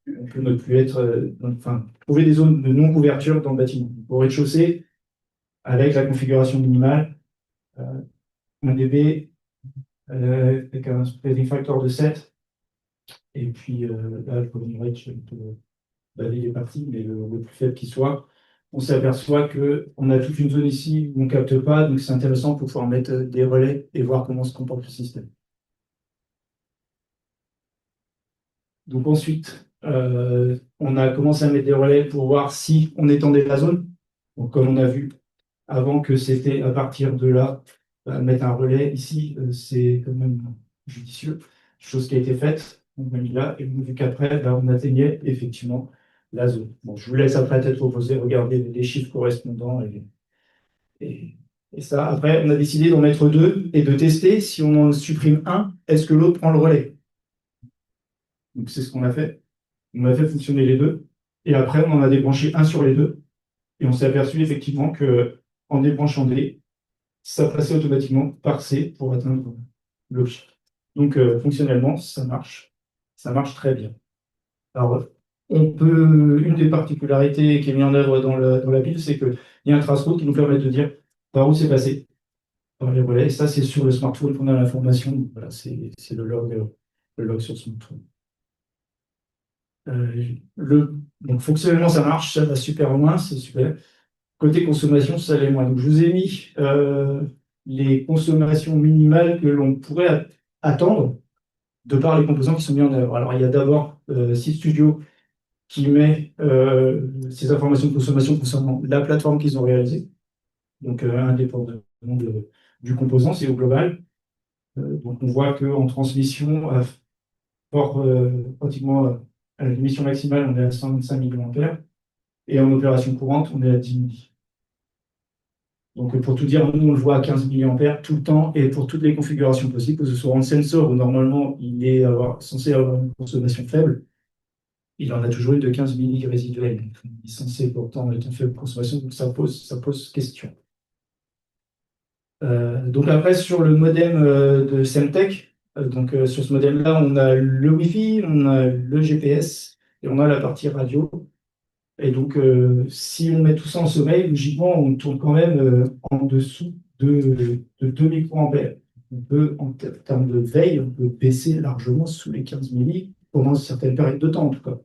on peut ne plus être, enfin, trouver des zones de non-couverture dans le bâtiment. Au rez-de-chaussée, avec la configuration minimale, un dB avec un spreading factor de 7, et puis là, le coding rate, je peux balayer les parties, mais le plus faible qui soit, on s'aperçoit qu'on a toute une zone ici où on ne capte pas, donc c'est intéressant pour pouvoir mettre des relais et voir comment se comporte le système. Donc ensuite, on a commencé à mettre des relais pour voir si on étendait la zone. Donc comme on a vu avant que c'était à partir de là, mettre un relais ici, c'est quand même judicieux, chose qui a été faite. On a mis là, et on a vu qu'après, on atteignait effectivement la zone. Bon, je vous laisse après tête reposer, regarder les chiffres correspondants et, et ça. Après, on a décidé d'en mettre deux et de tester si on en supprime un, est-ce que l'autre prend le relais? Donc c'est ce qu'on a fait. On a fait fonctionner les deux. Et après, on en a débranché un sur les deux. Et on s'est aperçu effectivement que en débranchant D, ça passait automatiquement par C pour atteindre l'objet. Donc fonctionnellement, ça marche. Ça marche très bien. Alors, une des particularités qui est mise en œuvre dans la pile, c'est qu'il y a un traceroute qui nous permet de dire par où c'est passé, par les relais. Et ça, c'est sur le smartphone qu'on a l'information. Voilà, c'est le log sur le smartphone. Donc fonctionnellement, ça marche, ça va super loin, c'est super. Côté consommation, ça l'est moins. Donc je vous ai mis les consommations minimales que l'on pourrait attendre de par les composants qui sont mis en œuvre. Alors il y a d'abord Sys Studio qui met ces informations de consommation concernant la plateforme qu'ils ont réalisée, donc indépendamment du composant, c'est au global. Donc on voit qu'en transmission, pratiquement à l'émission maximale, on est à 125 mA, et en opération courante, on est à 10 mA. Donc pour tout dire, nous on le voit à 15 mA tout le temps, et pour toutes les configurations possibles, que ce soit en sensor où normalement il est censé avoir une consommation faible, il en a toujours une de 15 milli résiduelle. Il est censé pourtant être une faible consommation, donc ça pose question. Donc après, sur le modem de Semtech, sur ce modem-là, on a le Wi-Fi, on a le GPS et on a la partie radio. Et donc, si on met tout ça en sommeil, logiquement, on tourne quand même en dessous de 2 microampères. On peut, en termes de veille, on peut baisser largement sous les 15 milli pendant certaines périodes de temps, en tout cas.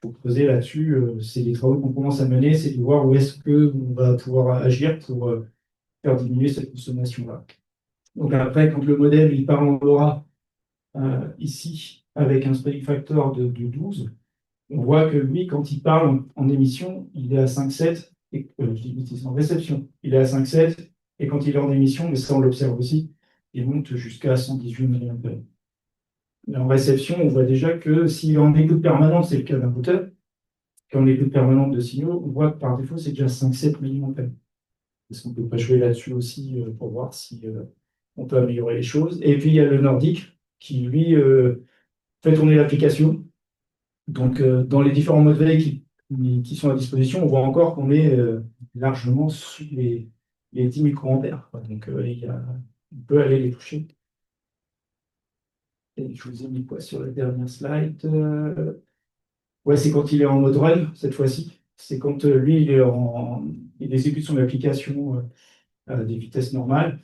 Pour creuser là-dessus, c'est les travaux qu'on commence à mener, c'est de voir où est-ce qu'on va pouvoir agir pour faire diminuer cette consommation-là. Donc après, quand le modèle il parle en LoRa, ici, avec un spreading factor de 12, on voit que lui, quand il parle en émission, il est à 5,7, et je dis bêtise, en réception, il est à 5,7, et quand il est en émission, mais ça on l'observe aussi, il monte jusqu'à 118 mA. Mais en réception, on voit déjà que si en écoute permanente, c'est le cas d'un routeur, qu'en écoute permanente de signaux, on voit que par défaut, c'est déjà 5,7 mA. Est-ce qu'on peut pas jouer là-dessus aussi pour voir si on peut améliorer les choses? Et puis il y a le Nordique qui, lui, fait tourner l'application. Donc, dans les différents modes veille qui sont à disposition, on voit encore qu'on est largement sous les 10 microampères, quoi. Donc, on peut aller les toucher. Et je vous ai mis quoi sur la dernière slide? Ouais, c'est quand il est en mode run, cette fois-ci. C'est quand lui, il exécute son application à des vitesses normales.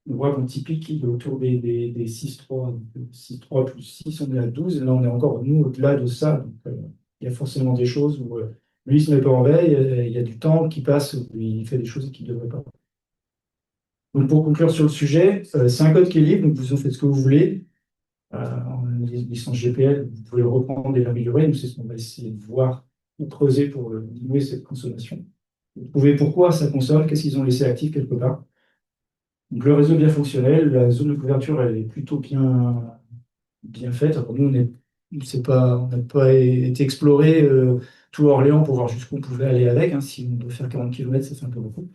On voit qu'en typique, il est autour des 6,3. Donc, 6,3 plus 6, on est à 12. Et là, on est encore, nous, au-delà de ça. Donc, il y a forcément des choses où lui, il ne se met pas en veille. Il y a du temps qui passe où il fait des choses qu'il ne devrait pas. Donc, pour conclure sur le sujet, c'est un code qui est libre, donc vous en faites ce que vous voulez. En licence GPL, vous pouvez le reprendre et l'améliorer. Nous, c'est ce qu'on va essayer de voir ou creuser pour diminuer cette consommation. Vous trouvez pourquoi ça consomme, qu'est-ce qu'ils ont laissé actif quelque part. Donc, le réseau est bien fonctionnel, la zone de couverture elle est plutôt bien faite. Alors, nous, on n'a pas été explorer tout Orléans pour voir jusqu'où on pouvait aller avec, hein. Si on doit faire 40 km, ça fait un peu beaucoup.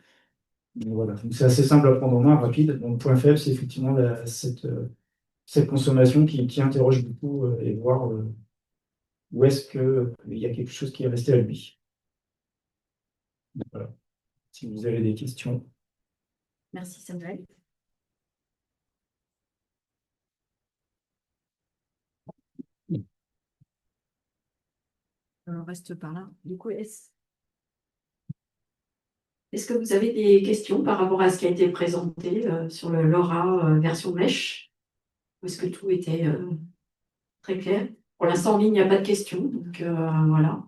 Mais voilà. Donc, c'est assez simple à prendre en main, rapide. Donc, le point faible, c'est effectivement cette consommation qui interroge beaucoup et voir où est-ce qu'il y a quelque chose qui est resté à lui. Voilà. Si vous avez des questions. Merci Samuel. reste par là. Du coup, est-ce que vous avez des questions par rapport à ce qui a été présenté sur le LoRa version Mesh? Ou est-ce que tout était très clair? Pour l'instant, en ligne, il n'y a pas de questions, donc voilà.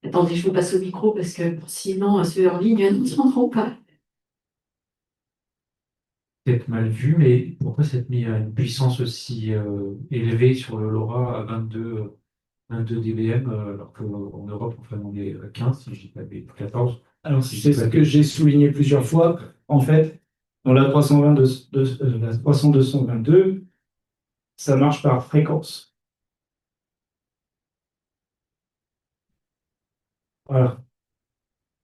Attendez, je vous passe au micro parce que sinon, ceux en ligne n'entendront pas. Peut-être mal vu, mais pourquoi s'être mis à une puissance aussi élevée sur le LoRa à 22 dBm, alors qu'en Europe, enfin, on est à 15, si je dis pas des 14. Alors, Si je c'est dis pas ce des- que j'ai souligné plusieurs fois. En fait, dans la 322, la 300-222, ça marche par fréquence. Voilà.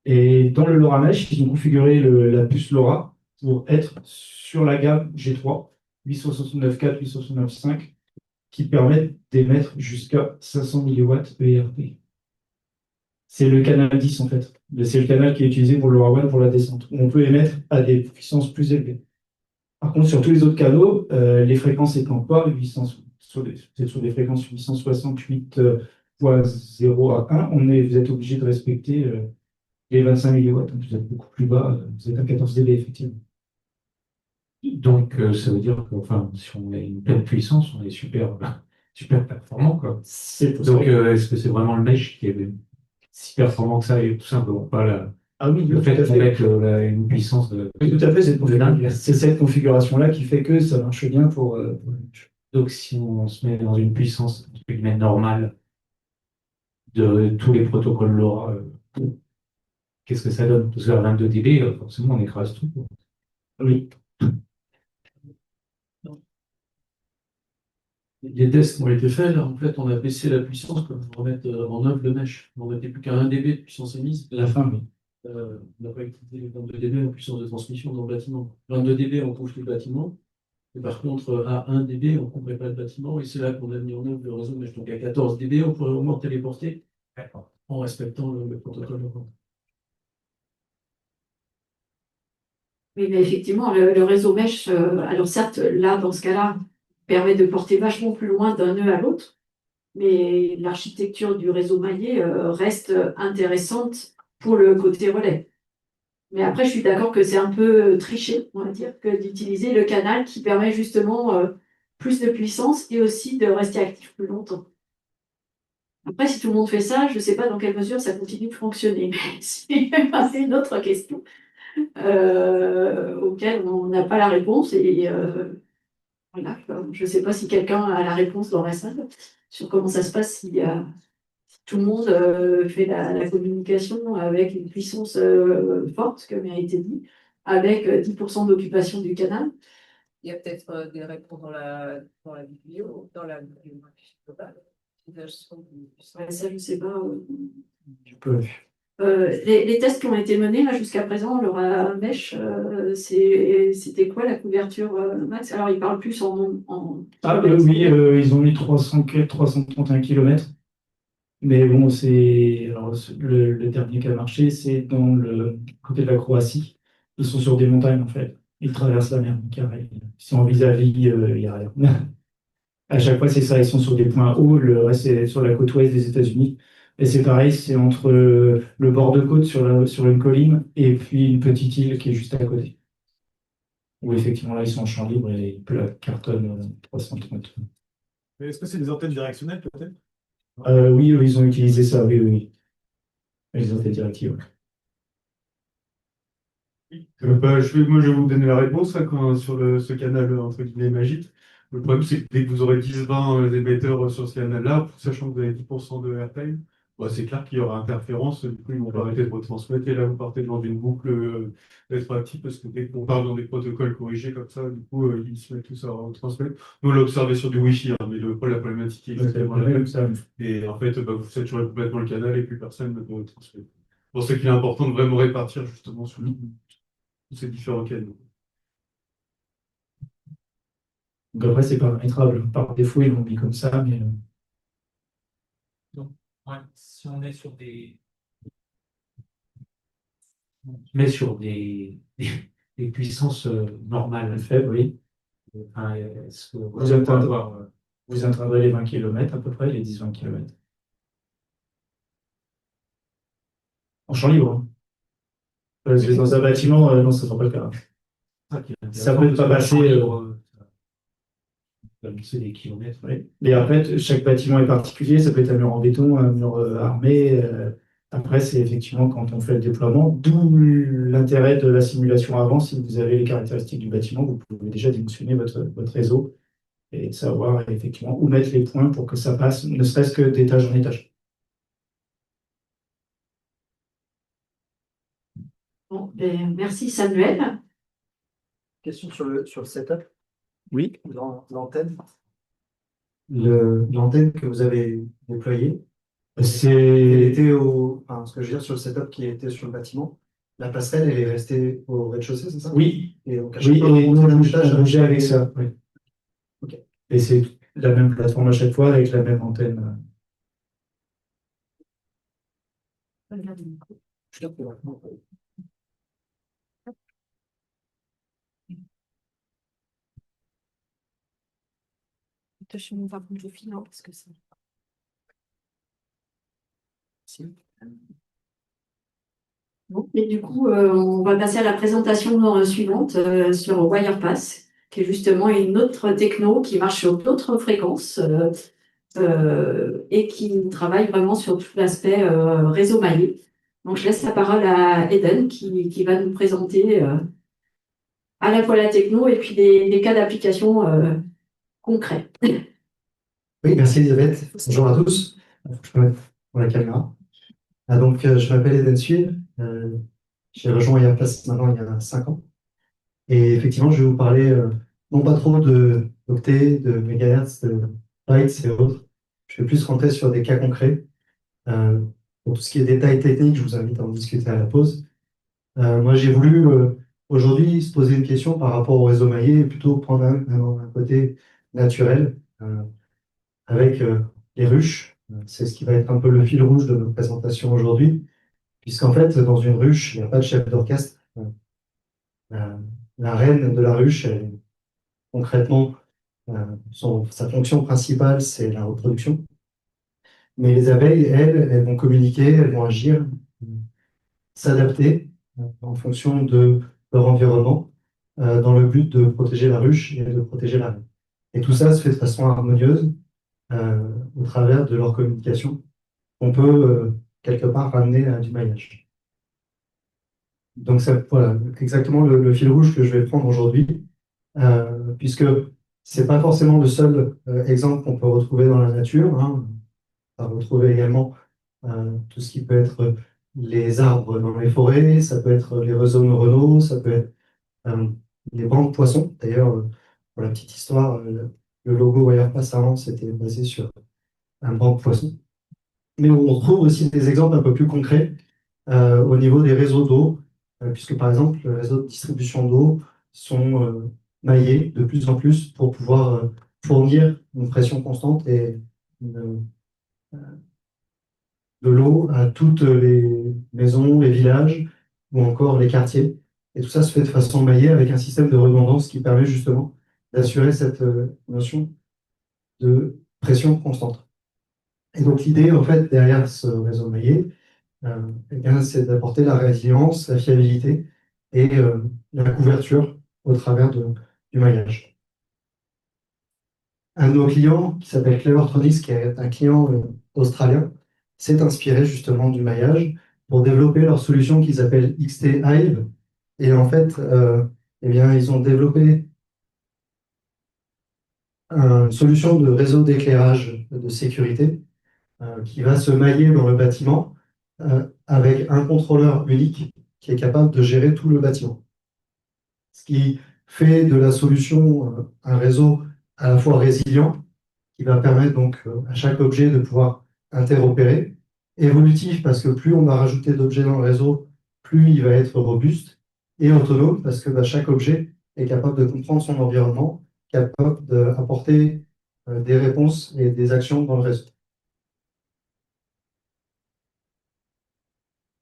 Et dans le LoRa Mesh, ils ont configuré la puce LoRa pour être sur la gamme G3, 869.4, 869.5, qui permettent d'émettre jusqu'à 500 milliwatts ERP. C'est le canal 10 en fait. C'est le canal qui est utilisé pour le LoRaWAN pour la descente, où on peut émettre à des puissances plus élevées. Par contre, sur tous les autres canaux, les fréquences étant pas 800, c'est sur des fréquences 868.0 à 1, vous êtes obligé de respecter les 25 milliwatts. Donc vous êtes beaucoup plus bas, vous êtes à 14 dB effectivement. Donc, ça veut dire que, enfin, si on a une pleine puissance, on est super, super performant, quoi. C'est pour Donc, ça. est-ce que c'est vraiment le mesh qui est si performant que ça et tout simplement pas Ah oui, le tout fait à de fait. mettre une puissance de. Oui, tout à fait, dingue. c'est cette configuration-là qui fait que ça marche bien pour le Mesh. Donc, si on se met dans une puissance entre guillemets, normale de tous les protocoles LoRa, qu'est-ce que ça donne? Parce qu'à 22 dB, forcément, on écrase tout, quoi. Oui. Les tests qui ont été faits, là, en fait, on a baissé la puissance pour remettre en œuvre le mesh. On n'était plus qu'à 1 dB de puissance émise. La fin, oui. On n'a pas utilisé les 22 dB en puissance de transmission dans le bâtiment. 22 dB, on couche le bâtiment. Et par contre, à 1 dB, on ne couvrait pas le bâtiment. Et c'est là qu'on a mis en œuvre le réseau mesh. Donc à 14 dB, on pourrait au moins téléporter en respectant le protocole. Oui, mais effectivement, le réseau Mesh, alors certes, là, dans ce cas-là, permet de porter vachement plus loin d'un nœud à l'autre, mais l'architecture du réseau maillé reste intéressante pour le côté relais. Mais après, je suis d'accord que c'est un peu triché, on va dire, que d'utiliser le canal qui permet justement plus de puissance et aussi de rester actif plus longtemps. Après, si tout le monde fait ça, je ne sais pas dans quelle mesure ça continue de fonctionner, mais c'est une autre question auquel on n'a pas la réponse. Et voilà, je ne sais pas si quelqu'un a la réponse dans la salle sur comment ça se passe si tout le monde fait la communication avec une puissance forte, comme a été dit, avec 10% d'occupation du canal. Il y a peut-être des réponses dans la vidéo, dans la bibliographie globale. Ouais, ça, je ne sais pas. Tu peux. Les tests qui ont été menés là jusqu'à présent, le Mesh, c'était quoi la couverture max? Alors, ils parlent plus en Ah, kilomètres. oui, ils ont mis 331 km. Mais bon, alors, le dernier qui a marché, c'est dans le côté de la Croatie. Ils sont sur des montagnes, en fait. Ils traversent la mer, carré. Ils sont en vis-à-vis, il n'y a rien. À chaque fois, c'est ça, ils sont sur des points hauts, le reste, c'est sur la côte ouest des États-Unis. Et c'est pareil, c'est entre le bord de côte sur une colline et puis une petite île qui est juste à côté. Où effectivement, là, ils sont en champ libre et ils cartonnent 330. Mais est-ce que c'est des antennes directionnelles peut-être? Oui, ils ont utilisé ça, oui, oui, oui. Ils ont fait directives. Moi, je vais vous donner la réponse là, sur ce canal entre guillemets magique. Le problème, c'est que dès que vous aurez 10-20 émetteurs sur ce canal-là, sachant que vous avez 10% de airtime, bah, c'est clair qu'il y aura interférence. Du coup, ils vont arrêter de retransmettre. Et là, vous partez dans une boucle rétroactive parce que dès qu'on part dans des protocoles corrigés comme ça, du coup, ils se mettent tous à retransmettre. Nous, on l'a observé sur du Wi-Fi, hein, mais la problématique est exactement la même. Et en fait, bah, vous saturez complètement le canal et plus personne ne peut retransmettre. C'est pour ça qu'il est important de vraiment répartir justement sur tous ces différents canaux. Donc après, c'est paramétrable. Par défaut, ils l'ont mis comme ça, mais Donc, ouais, si on est sur on met sur des puissances normales, faible, oui. Enfin, est-ce que Vous on va atteindrez, avoir, vous atteindrez les 20 km à peu près, les 10-20 km. En champ libre, hein. Parce que dans un bâtiment, non, ça ne sera pas le cas. ça qui est Ça intéressant, peut parce pas que le passer. champ libre, ça va lancer des kilomètres. Oui. Et après, chaque bâtiment est particulier, ça peut être un mur en béton, un mur armé. Après, c'est effectivement quand on fait le déploiement, d'où l'intérêt de la simulation avant. Si vous avez les caractéristiques du bâtiment, vous pouvez déjà dimensionner votre réseau et savoir effectivement où mettre les points pour que ça passe, ne serait-ce que d'étage en étage. Bon, ben, merci Samuel. Question sur le setup, Oui. l'antenne. L'antenne que vous avez déployée, elle C'est était enfin, ce que je veux dire sur le setup qui était sur le bâtiment, la passerelle, elle est restée au rez-de-chaussée, c'est ça? oui, Et donc à chaque oui, fois et qu'on montait d'un on étage, bougeait avec ça. Oui. Ok. Et c'est la même plateforme à chaque fois avec la même antenne. je capte vraiment. Je me vais prendre le fil, hein, parce que c'est. Si. Bon, et du coup, on va passer à la présentation suivante sur Wirepass, qui est justement une autre techno qui marche sur d'autres fréquences et qui travaille vraiment sur tout l'aspect réseau maillé. Donc, je laisse la parole à Eden qui va nous présenter à la fois la techno et puis des cas d'application concrets. Oui, merci Elisabeth. Bonjour à tous. Je peux mettre pour la caméra. Donc, je m'appelle Eden Suil. J'ai rejoint Wirepass maintenant il y a 5 ans. Et effectivement, je vais vous parler non pas trop d'octets, de mégahertz, de bytes et autres. Je vais plus rentrer sur des cas concrets. Euh, pour tout ce qui est détails techniques, je vous invite à en discuter à la pause. Moi, j'ai voulu aujourd'hui se poser une question par rapport au réseau maillé et plutôt prendre un côté naturel avec les ruches. C'est ce qui va être un peu le fil rouge de notre présentation aujourd'hui, puisqu'en fait, dans une ruche, il n'y a pas de chef d'orchestre. La, la reine de la ruche, concrètement, sa fonction principale, c'est la reproduction. Mais les abeilles, elles vont communiquer, elles vont agir, s'adapter en fonction de leur environnement, dans le but de protéger la ruche et de protéger la reine. Et tout ça se fait de façon harmonieuse au travers de leur communication. On peut quelque part ramener à du maillage. Donc voilà, exactement le fil rouge que je vais prendre aujourd'hui, puisque c'est pas forcément le seul exemple qu'on peut retrouver dans la nature, hein. On va retrouver également tout ce qui peut être les arbres dans les forêts, ça peut être les réseaux neuronaux, ça peut être euh, les bancs de poissons. D'ailleurs, pour la petite histoire, le logo Wirepass avant, c'était basé sur un banc de poissons. Mais on retrouve aussi des exemples un peu plus concrets au niveau des réseaux d'eau, puisque par exemple, les réseaux de distribution d'eau sont maillés de plus en plus pour pouvoir fournir une pression constante et de l'eau à toutes les maisons, les villages ou encore les quartiers. Et tout ça se fait de façon maillée avec un système de redondance qui permet justement d'assurer cette notion de pression constante. Et donc l'idée, en fait, derrière ce réseau maillé, eh bien, c'est d'apporter la résilience, la fiabilité et la couverture au travers du maillage. Un de nos clients, qui s'appelle Clevertronics, qui est un client australien, s'est inspiré justement du maillage pour développer leur solution qu'ils appellent XT Hive. Et en fait, eh bien, ils ont développé une solution de réseau d'éclairage de sécurité qui va se mailler dans le bâtiment avec un contrôleur unique qui est capable de gérer tout le bâtiment. Ce qui fait de la solution un réseau à la fois résilient, qui va permettre donc à chaque objet de pouvoir interopérer, évolutif parce que plus on va rajouter d'objets dans le réseau, plus il va être robuste, et autonome parce que chaque objet est capable de comprendre son environnement, capable d'apporter des réponses et des actions dans le réseau.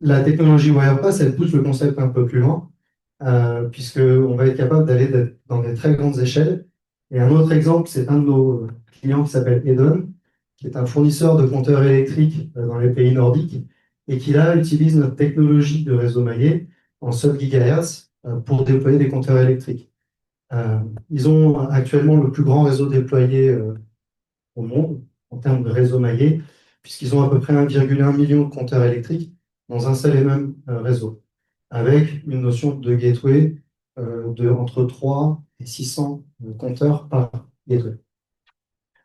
La technologie Wirepass, elle pousse le concept un peu plus loin, puisqu'on va être capable d'aller dans des très grandes échelles Et un autre exemple, c'est un de nos clients qui s'appelle Edon, qui est un fournisseur de compteurs électriques dans les pays nordiques et qui là utilise notre technologie de réseau maillé en sub-gigahertz pour déployer des compteurs électriques. Ils ont actuellement le plus grand réseau déployé au monde en termes de réseau maillé, puisqu'ils ont à peu près 1,1 million de compteurs électriques dans un seul et même réseau, avec une notion de gateway de entre 3 et 600 compteurs par gateway.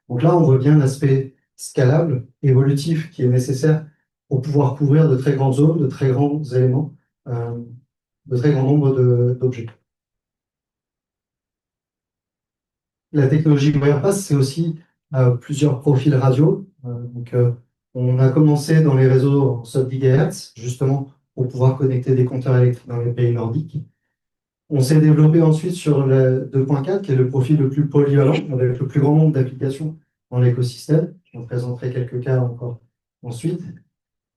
Donc là, on voit bien l'aspect scalable, évolutif qui est nécessaire pour pouvoir couvrir de très grandes zones, de très grands éléments, euh, de très grand nombre d'objets. La technologie WirePass, c'est aussi plusieurs profils radio. On a commencé dans les réseaux en sub-gigahertz, justement pour pouvoir connecter des compteurs électriques dans les pays nordiques. On s'est développé ensuite sur le 2.4, qui est le profil le plus polyvalent, avec le plus grand nombre d'applications dans l'écosystème. Je vous présenterai quelques cas encore ensuite.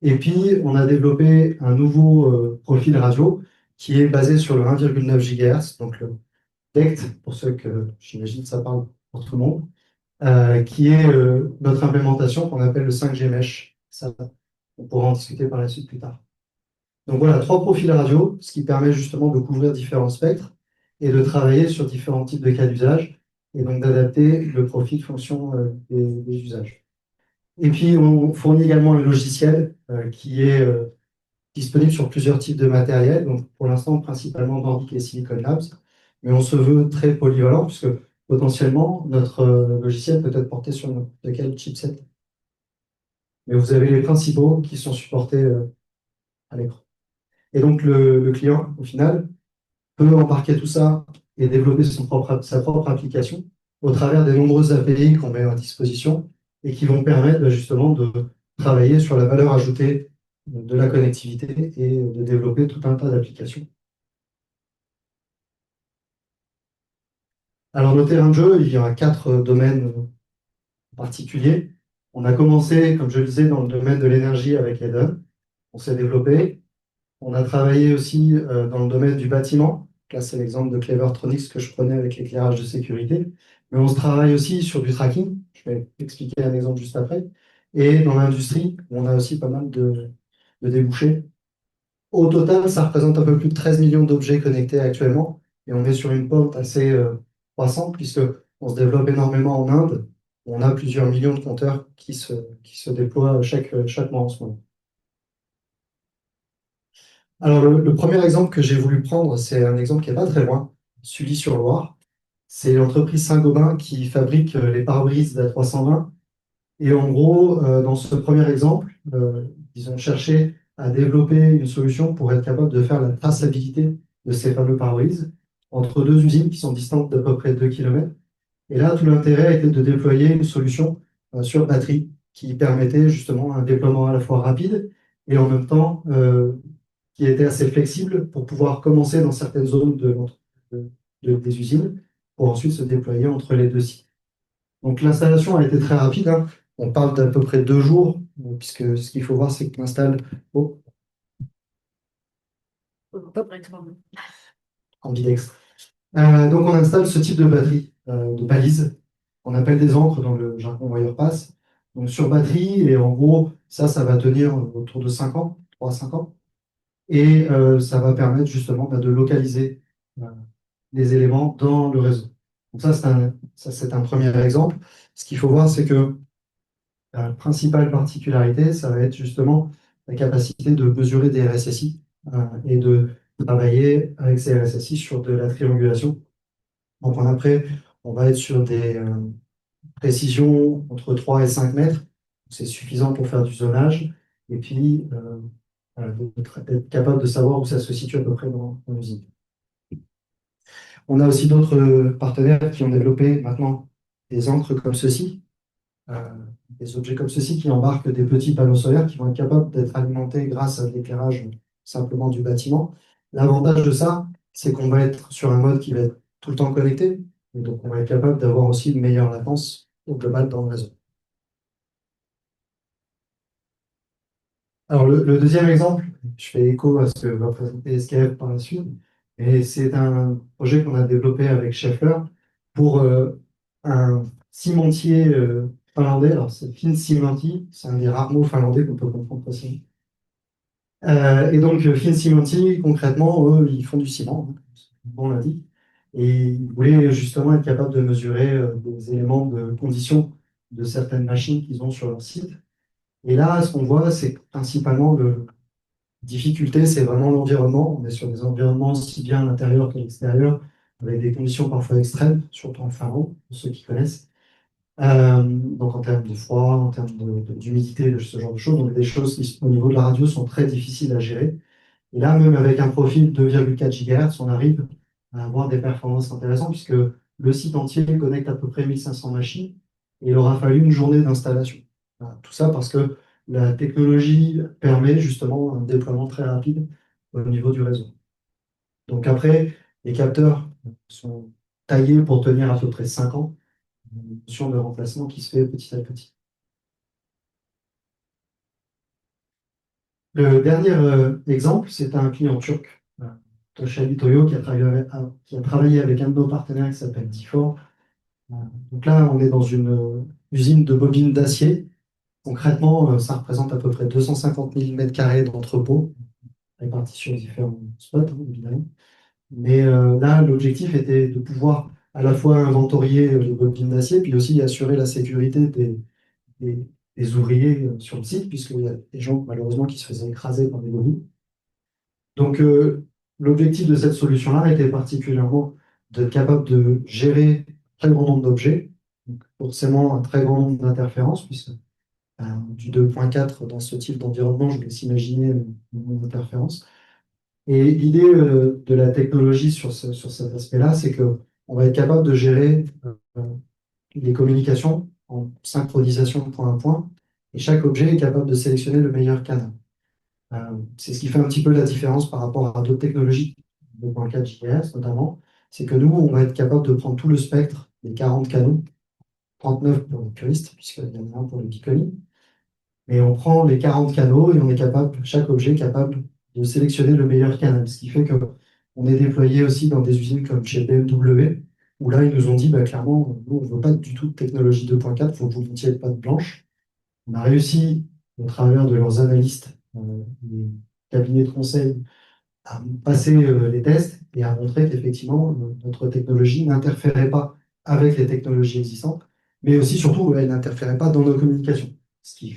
Et puis, on a développé un nouveau profil radio qui est basé sur le 1,9 GHz, donc le DECT, pour ceux que j'imagine ça parle pour tout le monde, qui est notre implémentation qu'on appelle le 5G Mesh. Ça, on pourra en discuter par la suite plus tard. Donc voilà, 3 profils radio, ce qui permet justement de couvrir différents spectres et de travailler sur différents types de cas d'usage, et donc d'adapter le profil fonction des usages. Et puis, on fournit également le logiciel qui est disponible sur plusieurs types de matériel, donc pour l'instant principalement Nordic et Silicon Labs, mais on se veut très polyvalent puisque potentiellement notre logiciel peut être porté sur n'importe quel chipset. Mais vous avez les principaux qui sont supportés à l'écran. Et donc le client, au final, peut embarquer tout ça et développer sa propre application au travers des nombreuses API qu'on met à disposition et qui vont permettre justement de travailler sur la valeur ajoutée de la connectivité et de développer tout un tas d'applications. Alors, nos terrains de jeu, il y a 4 domaines particuliers. On a commencé, comme je le disais, dans le domaine de l'énergie avec Eden. On s'est développé. On a travaillé aussi dans le domaine du bâtiment. Là, c'est l'exemple de Clevertronics que je prenais avec l'éclairage de sécurité. Mais on se travaille aussi sur du tracking. Je vais expliquer un exemple juste après. Et dans l'industrie, on a aussi pas mal de débouchés. Au total, ça représente un peu plus de 13 millions d'objets connectés actuellement. Et on est sur une pente assez croissante puisqu'on se développe énormément en Inde. On a plusieurs millions de compteurs qui se déploient chaque mois en ce moment. Alors, le premier exemple que j'ai voulu prendre, c'est un exemple qui n'est pas très loin, Sully-sur-Loire. C'est l'entreprise Saint-Gobain qui fabrique les pare-brises d'A320. Et en gros, dans ce premier exemple, ils ont cherché à développer une solution pour être capable de faire la traçabilité de ces fameux pare-brises entre 2 usines qui sont distantes d'à peu près 2 km. Et là, tout l'intérêt était de déployer une solution sur batterie qui permettait justement un déploiement à la fois rapide et en même temps qui était assez flexible pour pouvoir commencer dans certaines zones des usines pour ensuite se déployer entre les 2 sites. Donc l'installation a été très rapide, hein. On parle d'à peu près 2 jours, puisque ce qu'il faut voir, c'est qu'on installe ambidextre. Donc on installe ce type de batterie, de balises, qu'on appelle des ancres dans le jargon WirePass. Donc sur batterie, et en gros, ça va tenir autour de 5 ans, 3 à 5 ans. Et ça va permettre justement de localiser les éléments dans le réseau. Donc ça, c'est un premier exemple. Ce qu'il faut voir, c'est que la principale particularité, ça va être justement la capacité de mesurer des RSSI et de travailler avec ces RSSI sur de la triangulation. Donc après, on va être sur des précisions entre 3 et 5 mètres. C'est suffisant pour faire du zonage. Et puis, être capable de savoir où ça se situe à peu près dans l'usine. On a aussi d'autres partenaires qui ont développé maintenant des encres comme ceci, des objets comme ceci qui embarquent des petits panneaux solaires qui vont être capables d'être alimentés grâce à l'éclairage simplement du bâtiment. L'avantage de ça, c'est qu'on va être sur un mode qui va être tout le temps connecté, et donc on va être capable d'avoir aussi une meilleure latence au global dans le réseau. Alors le deuxième exemple, je fais écho à ce que va présenter SKF par la suite, et c'est un projet qu'on a développé avec Schaeffler pour un cimentier finlandais. Alors, c'est Finnsimantti, c'est un des rares mots finlandais qu'on peut comprendre facilement. Et donc, Finnsimantti, concrètement, eux, ils font du ciment, hein, comme on l'a dit. Et ils voulaient justement être capables de mesurer des éléments de condition de certaines machines qu'ils ont sur leur site. Et là, ce qu'on voit, c'est que principalement le difficulté, c'est vraiment l'environnement. On est sur des environnements aussi bien à l'intérieur qu'à l'extérieur, avec des conditions parfois extrêmes, surtout en Finlande, pour ceux qui connaissent. Donc en termes de froid, en termes d'humidité, de ce genre de choses, donc des choses qui, au niveau de la radio, sont très difficiles à gérer. Et là, même avec un profil de 2,4 GHz, on arrive à avoir des performances intéressantes, puisque le site entier connecte à peu près 1500 machines, et il aura fallu une journée d'installation. Voilà, tout ça parce que la technologie permet justement un déploiement très rapide au niveau du réseau. Donc après, les capteurs sont taillés pour tenir à peu près 5 ans, une notion de remplacement qui se fait petit à petit. Le dernier exemple, c'est un client turc, Toshali Toyo, qui a travaillé avec un de nos partenaires qui s'appelle Difor. Donc là, on est dans une usine de bobines d'acier. Concrètement, ça représente à peu près 250 000 m² d'entrepôt, répartis sur différents spots, hein, évidemment. Mais là, l'objectif était de pouvoir à la fois inventorier les bobines d'acier, puis aussi assurer la sécurité des, des ouvriers sur le site, puisqu'il y a des gens, malheureusement, qui se faisaient écraser par des bobines. Donc, l'objectif de cette solution-là était particulièrement d'être capable de gérer un très grand nombre d'objets, donc forcément un très grand nombre d'interférences, puisque du 2.4 dans ce type d'environnement, je vous laisse imaginer le nombre d'interférences. Et l'idée de la technologie sur cet aspect-là, c'est qu'on va être capable de gérer les communications en synchronisation point à point, et chaque objet est capable de sélectionner le meilleur canal. C'est ce qui fait un petit peu la différence par rapport à d'autres technologies, 2.4 GHz notamment, c'est que nous, on va être capable de prendre tout le spectre des 40 canaux, 39 pour les puristes, puisqu'il y en a un pour le Piconie, mais on prend les 40 canaux et on est capable, chaque objet est capable de sélectionner le meilleur canal, ce qui fait que on est déployé aussi dans des usines comme chez BMW, où là, ils nous ont dit, bah, clairement, nous, on ne veut pas du tout de technologie 2.4, il faut que vous montiez patte blanche. On a réussi, au travers de leurs analystes, les cabinets de conseil, à passer les tests et à montrer qu'effectivement, notre technologie n'interférait pas avec les technologies existantes, mais aussi, surtout, elle n'interférait pas dans nos communications, ce qui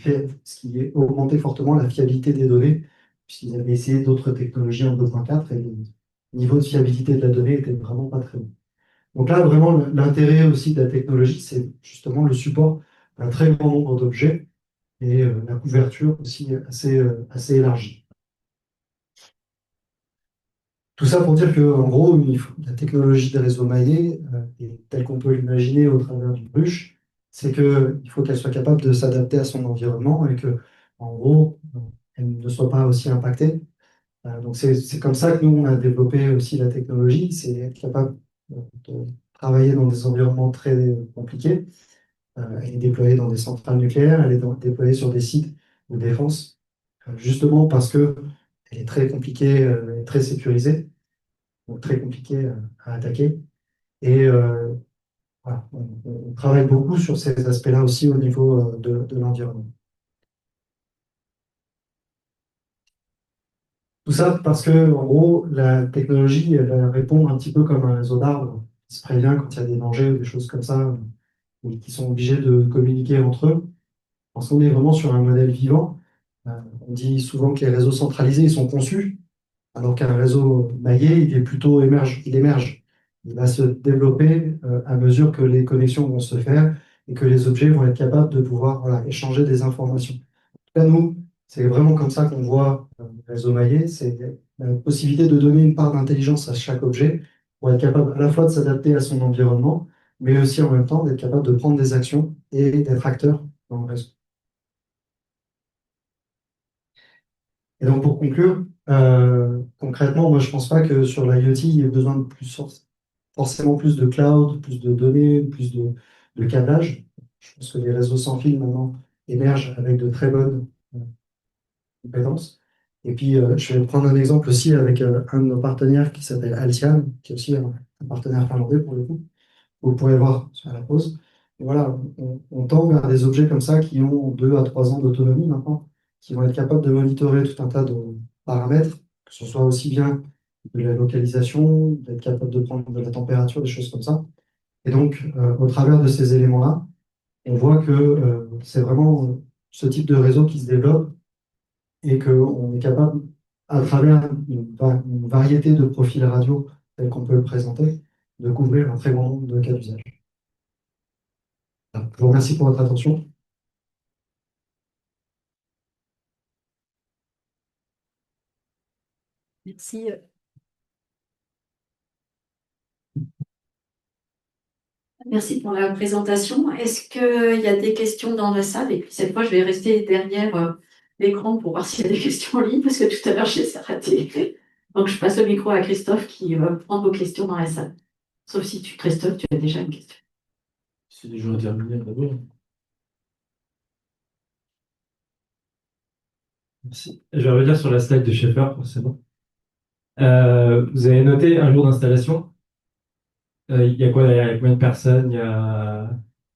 est augmenté fortement la fiabilité des données, puisqu'ils avaient essayé d'autres technologies en 2.4 et le niveau de fiabilité de la donnée était vraiment pas très bon. Donc là, vraiment, l'intérêt aussi de la technologie, c'est justement le support d'un très grand nombre d'objets et la couverture aussi assez élargie. Tout ça pour dire qu'en gros, la technologie des réseaux maillés, et telle qu'on peut l'imaginer au travers d'une ruche, c'est qu'il faut qu'elle soit capable de s'adapter à son environnement et que, en gros, elle ne soit pas aussi impactée. Donc c'est comme ça que nous, on a développé aussi la technologie, c'est être capable de travailler dans des environnements très compliqués. Elle est déployée dans des centrales nucléaires, elle est déployée sur des sites de défense, justement parce que elle est très compliquée et très sécurisée, donc très compliquée à attaquer. Et voilà, on travaille beaucoup sur ces aspects-là aussi au niveau de l'environnement. Tout ça parce que, en gros, la technologie, elle répond un petit peu comme un réseau d'arbres qui se prévient quand il y a des dangers ou des choses comme ça, ou qui sont obligés de communiquer entre eux. Parce qu'on est vraiment sur un modèle vivant. On dit souvent que les réseaux centralisés ils sont conçus, alors qu'un réseau maillé, il émerge. Il va se développer à mesure que les connexions vont se faire et que les objets vont être capables de pouvoir voilà, échanger des informations. Là, nous, c'est vraiment comme ça qu'on voit le réseau maillé, c'est la possibilité de donner une part d'intelligence à chaque objet pour être capable à la fois de s'adapter à son environnement, mais aussi en même temps d'être capable de prendre des actions et d'être acteur dans le réseau. Et donc, pour conclure, concrètement, moi, je ne pense pas que sur l'IoT, il y ait besoin de forcément plus de cloud, plus de données, plus de câblage. Je pense que les réseaux sans fil, maintenant, émergent avec de très bonnes compétences. Et puis, je vais prendre un exemple aussi avec un de nos partenaires qui s'appelle Altian, qui est aussi un partenaire finlandais pour le coup. Vous pourrez voir à la pause. Et voilà, on tend vers des objets comme ça qui ont 2 à 3 ans d'autonomie maintenant, qui vont être capables de monitorer tout un tas de paramètres, que ce soit aussi bien de la localisation, d'être capable de prendre de la température, des choses comme ça. Et donc, au travers de ces éléments-là, on voit que c'est vraiment ce type de réseau qui se développe et qu'on est capable, à travers une variété de profils radio tels qu'on peut le présenter, de couvrir un très grand nombre de cas d'usage. Je vous remercie pour votre attention. Merci. Merci pour la présentation. Est-ce qu'il y a des questions dans la salle? Et puis cette fois, je vais rester derrière l'écran pour voir s'il y a des questions en ligne, parce que tout à l'heure, j'ai raté. Donc, je passe le micro à Christophe qui va prendre vos questions dans la salle. Sauf si Christophe, tu as déjà une question. C'est des jeux interminables d'abord. Merci. Je vais revenir sur la slide de Schaeffer, c'est bon. Vous avez noté un jour d'installation. Il y a quoi derrière? Il y a combien de personnes?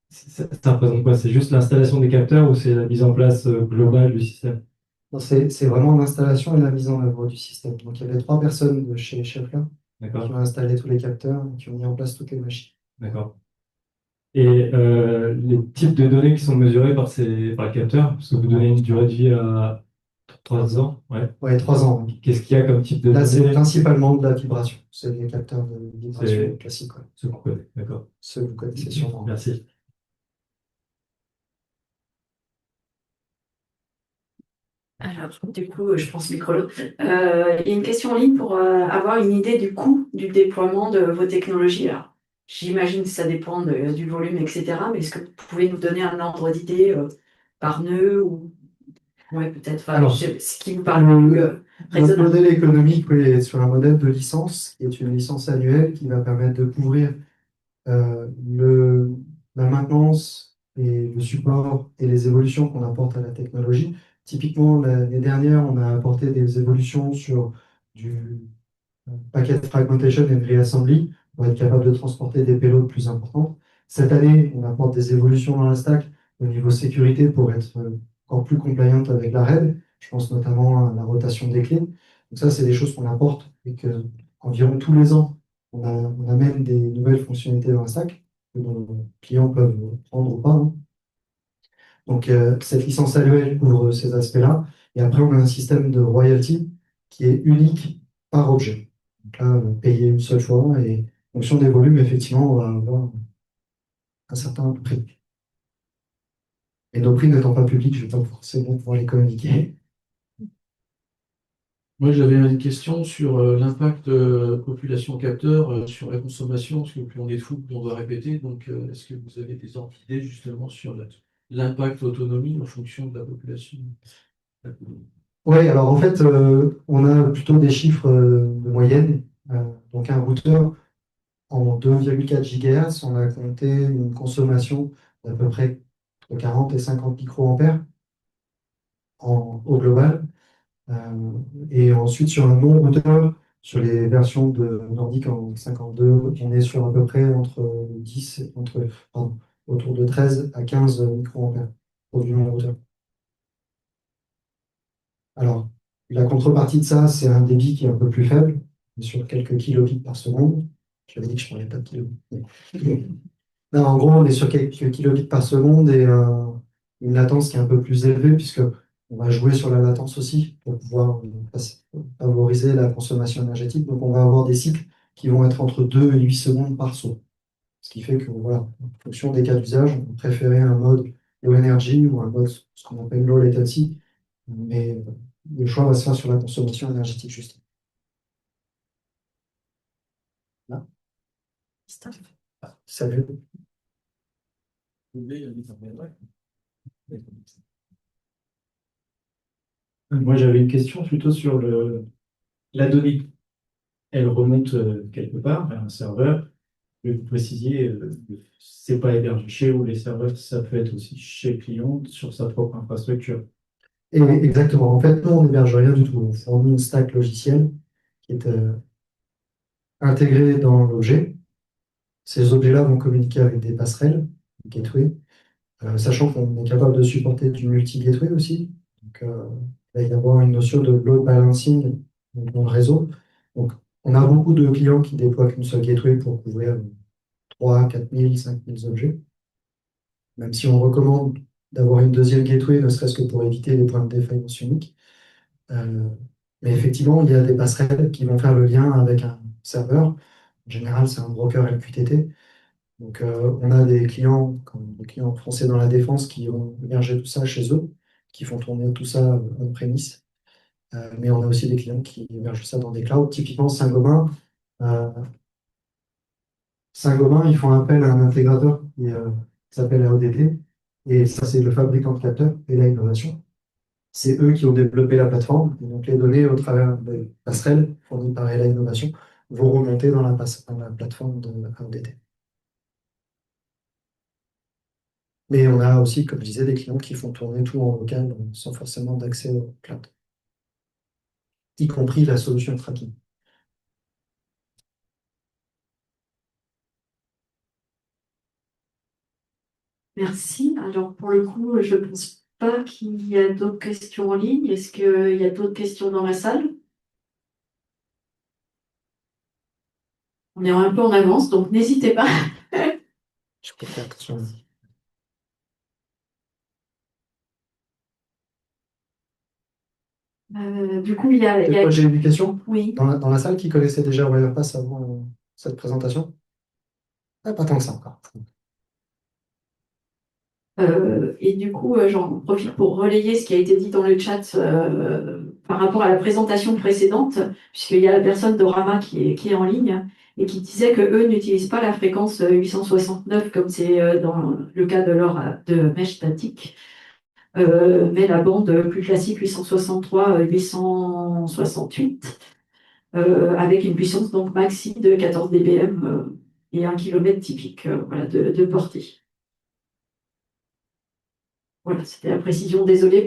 Ça représente quoi? C'est juste l'installation des capteurs ou c'est la mise en place globale du système? Non, c'est vraiment l'installation et la mise en œuvre du système. Donc, il y avait 3 personnes de chez Schaeffler qui D'accord, ont installé tous les capteurs et qui ont mis en place toutes les machines. d'accord. Et les types de données qui sont mesurées par les capteurs, parce que vous donnez une durée de vie à 3 ans, ouais. Ouais, 3 ans. Oui. Qu'est-ce qu'il y a comme type de Là, c'est données? principalement de la vibration. C'est des capteurs de vibration C'est- classiques. Ouais. Ce qu'on connaît, d'accord. Ceux que vous connaissez sûrement. Merci. Alors, du coup, je pense micro. Il y a une question en ligne pour avoir une idée du coût du déploiement de vos technologies. Alors, j'imagine que ça dépend du volume, etc. Mais est-ce que vous pouvez nous donner un ordre d'idée par nœud ou ouais, peut-être enfin, Alors, ce qui vous parle le plus Notre raisonnable. modèle économique oui, est sur un modèle de licence, qui est une licence annuelle qui va permettre de couvrir euh, le, la maintenance et le support et les évolutions qu'on apporte à la technologie. Typiquement, l'année dernière, on a apporté des évolutions sur du packet fragmentation and reassembly pour être capable de transporter des payloads plus importants. Cette année, on apporte des évolutions dans la stack au niveau sécurité pour être encore plus compliant avec la RAID. Je pense notamment à la rotation des clés. Donc ça, c'est des choses qu'on apporte et que environ tous les ans, on amène des nouvelles fonctionnalités dans la stack que nos clients peuvent prendre ou pas. Hein. Donc cette licence annuelle couvre ces aspects-là. Et après, on a un système de royalty qui est unique par objet. Donc là, payer une seule fois et en fonction des volumes, effectivement, on va avoir un certain prix. Et nos prix n'étant pas publics, je ne vais pas forcément pouvoir les communiquer. Moi, j'avais une question sur l'impact population capteur sur la consommation, parce que plus on est fou, plus on doit répéter. Donc, est-ce que vous avez des ordres d'idées justement sur l'impact autonomie en fonction de la population? Oui, alors en fait, on a plutôt des chiffres de moyenne. Donc un routeur en 2,4 GHz, on a compté une consommation d'à peu près entre 40 et 50 microampères au global. Et ensuite, sur un non-routeur, sur les versions de Nordic en 52, on est sur à peu près entre 10, pardon, autour de 13 à 15 microampères pour du non-routeur. Alors, la contrepartie de ça, c'est un débit qui est un peu plus faible, sur quelques kilobits par seconde. J'avais dit que je ne parlais pas de kilobits. Non, en gros, on est sur quelques kilobits par seconde et une latence qui est un peu plus élevée, puisque on va jouer sur la latence aussi pour pouvoir favoriser la consommation énergétique. Donc, on va avoir des cycles qui vont être entre 2 et 8 secondes par saut. Ce qui fait que, voilà, en fonction des cas d'usage, on peut préférer un mode low energy ou un mode, ce qu'on appelle low latency. Mais le choix va se faire sur la consommation énergétique juste. Là. Salut. Moi, j'avais une question plutôt sur la donnée. Elle remonte quelque part vers un serveur. Je vais vous préciser, c'est pas hébergé chez vous, les serveurs, ça peut être aussi chez le client sur sa propre infrastructure. Et exactement. En fait, nous, on n'héberge rien du tout. On fournit une stack logicielle qui est intégrée dans l'objet. Ces objets-là vont communiquer avec des passerelles, des gateways, sachant qu'on est capable de supporter du multi-gateway aussi. Donc, il va y avoir une notion de load balancing dans le réseau. Donc, on a beaucoup de clients qui déploient qu'une seule gateway pour couvrir 3, 4 000, 5 000 objets. Même si on recommande d'avoir une deuxième gateway, ne serait-ce que pour éviter les points de défaillance uniques. Mais effectivement, il y a des passerelles qui vont faire le lien avec un serveur. En général, c'est un broker MQTT. Donc, on a des clients, comme des clients français dans la défense, qui ont hébergé tout ça chez eux, qui font tourner tout ça on-premise. Mais on a aussi des clients qui hébergent ça dans des clouds. Typiquement, euh, Saint-Gobain, ils font appel à un intégrateur qui s'appelle AODT. Et ça, c'est le fabricant de capteurs et la innovation. C'est eux qui ont développé la plateforme. Et donc, les données, au travers des passerelles fournies par ELA Innovation, vont remonter dans dans la plateforme de AODT. Mais on a aussi, comme je disais, des clients qui font tourner tout en local sans forcément d'accès au cloud, y compris la solution de tracking. Merci. Alors, pour le coup, je ne pense pas qu'il y a d'autres questions en ligne. Est-ce qu'il y a d'autres questions dans la salle? On est un peu en avance, donc n'hésitez pas. Je peux faire attention. Du coup, il y a... J'ai une question. Oui. Dans la salle qui connaissait déjà Wirepass avant cette présentation? Ah, pas tant que ça encore. Et du coup, j'en profite pour relayer ce qui a été dit dans le chat par rapport à la présentation précédente, puisqu'il y a la personne d'Orama qui est en ligne et qui disait que eux n'utilisent pas la fréquence 869 comme c'est dans le cas de leur de mesh statique, mais la bande plus classique 863-868 avec une puissance donc maxi de 14 dBm et 1 km typique voilà, de portée. Voilà, c'était la précision, désolée.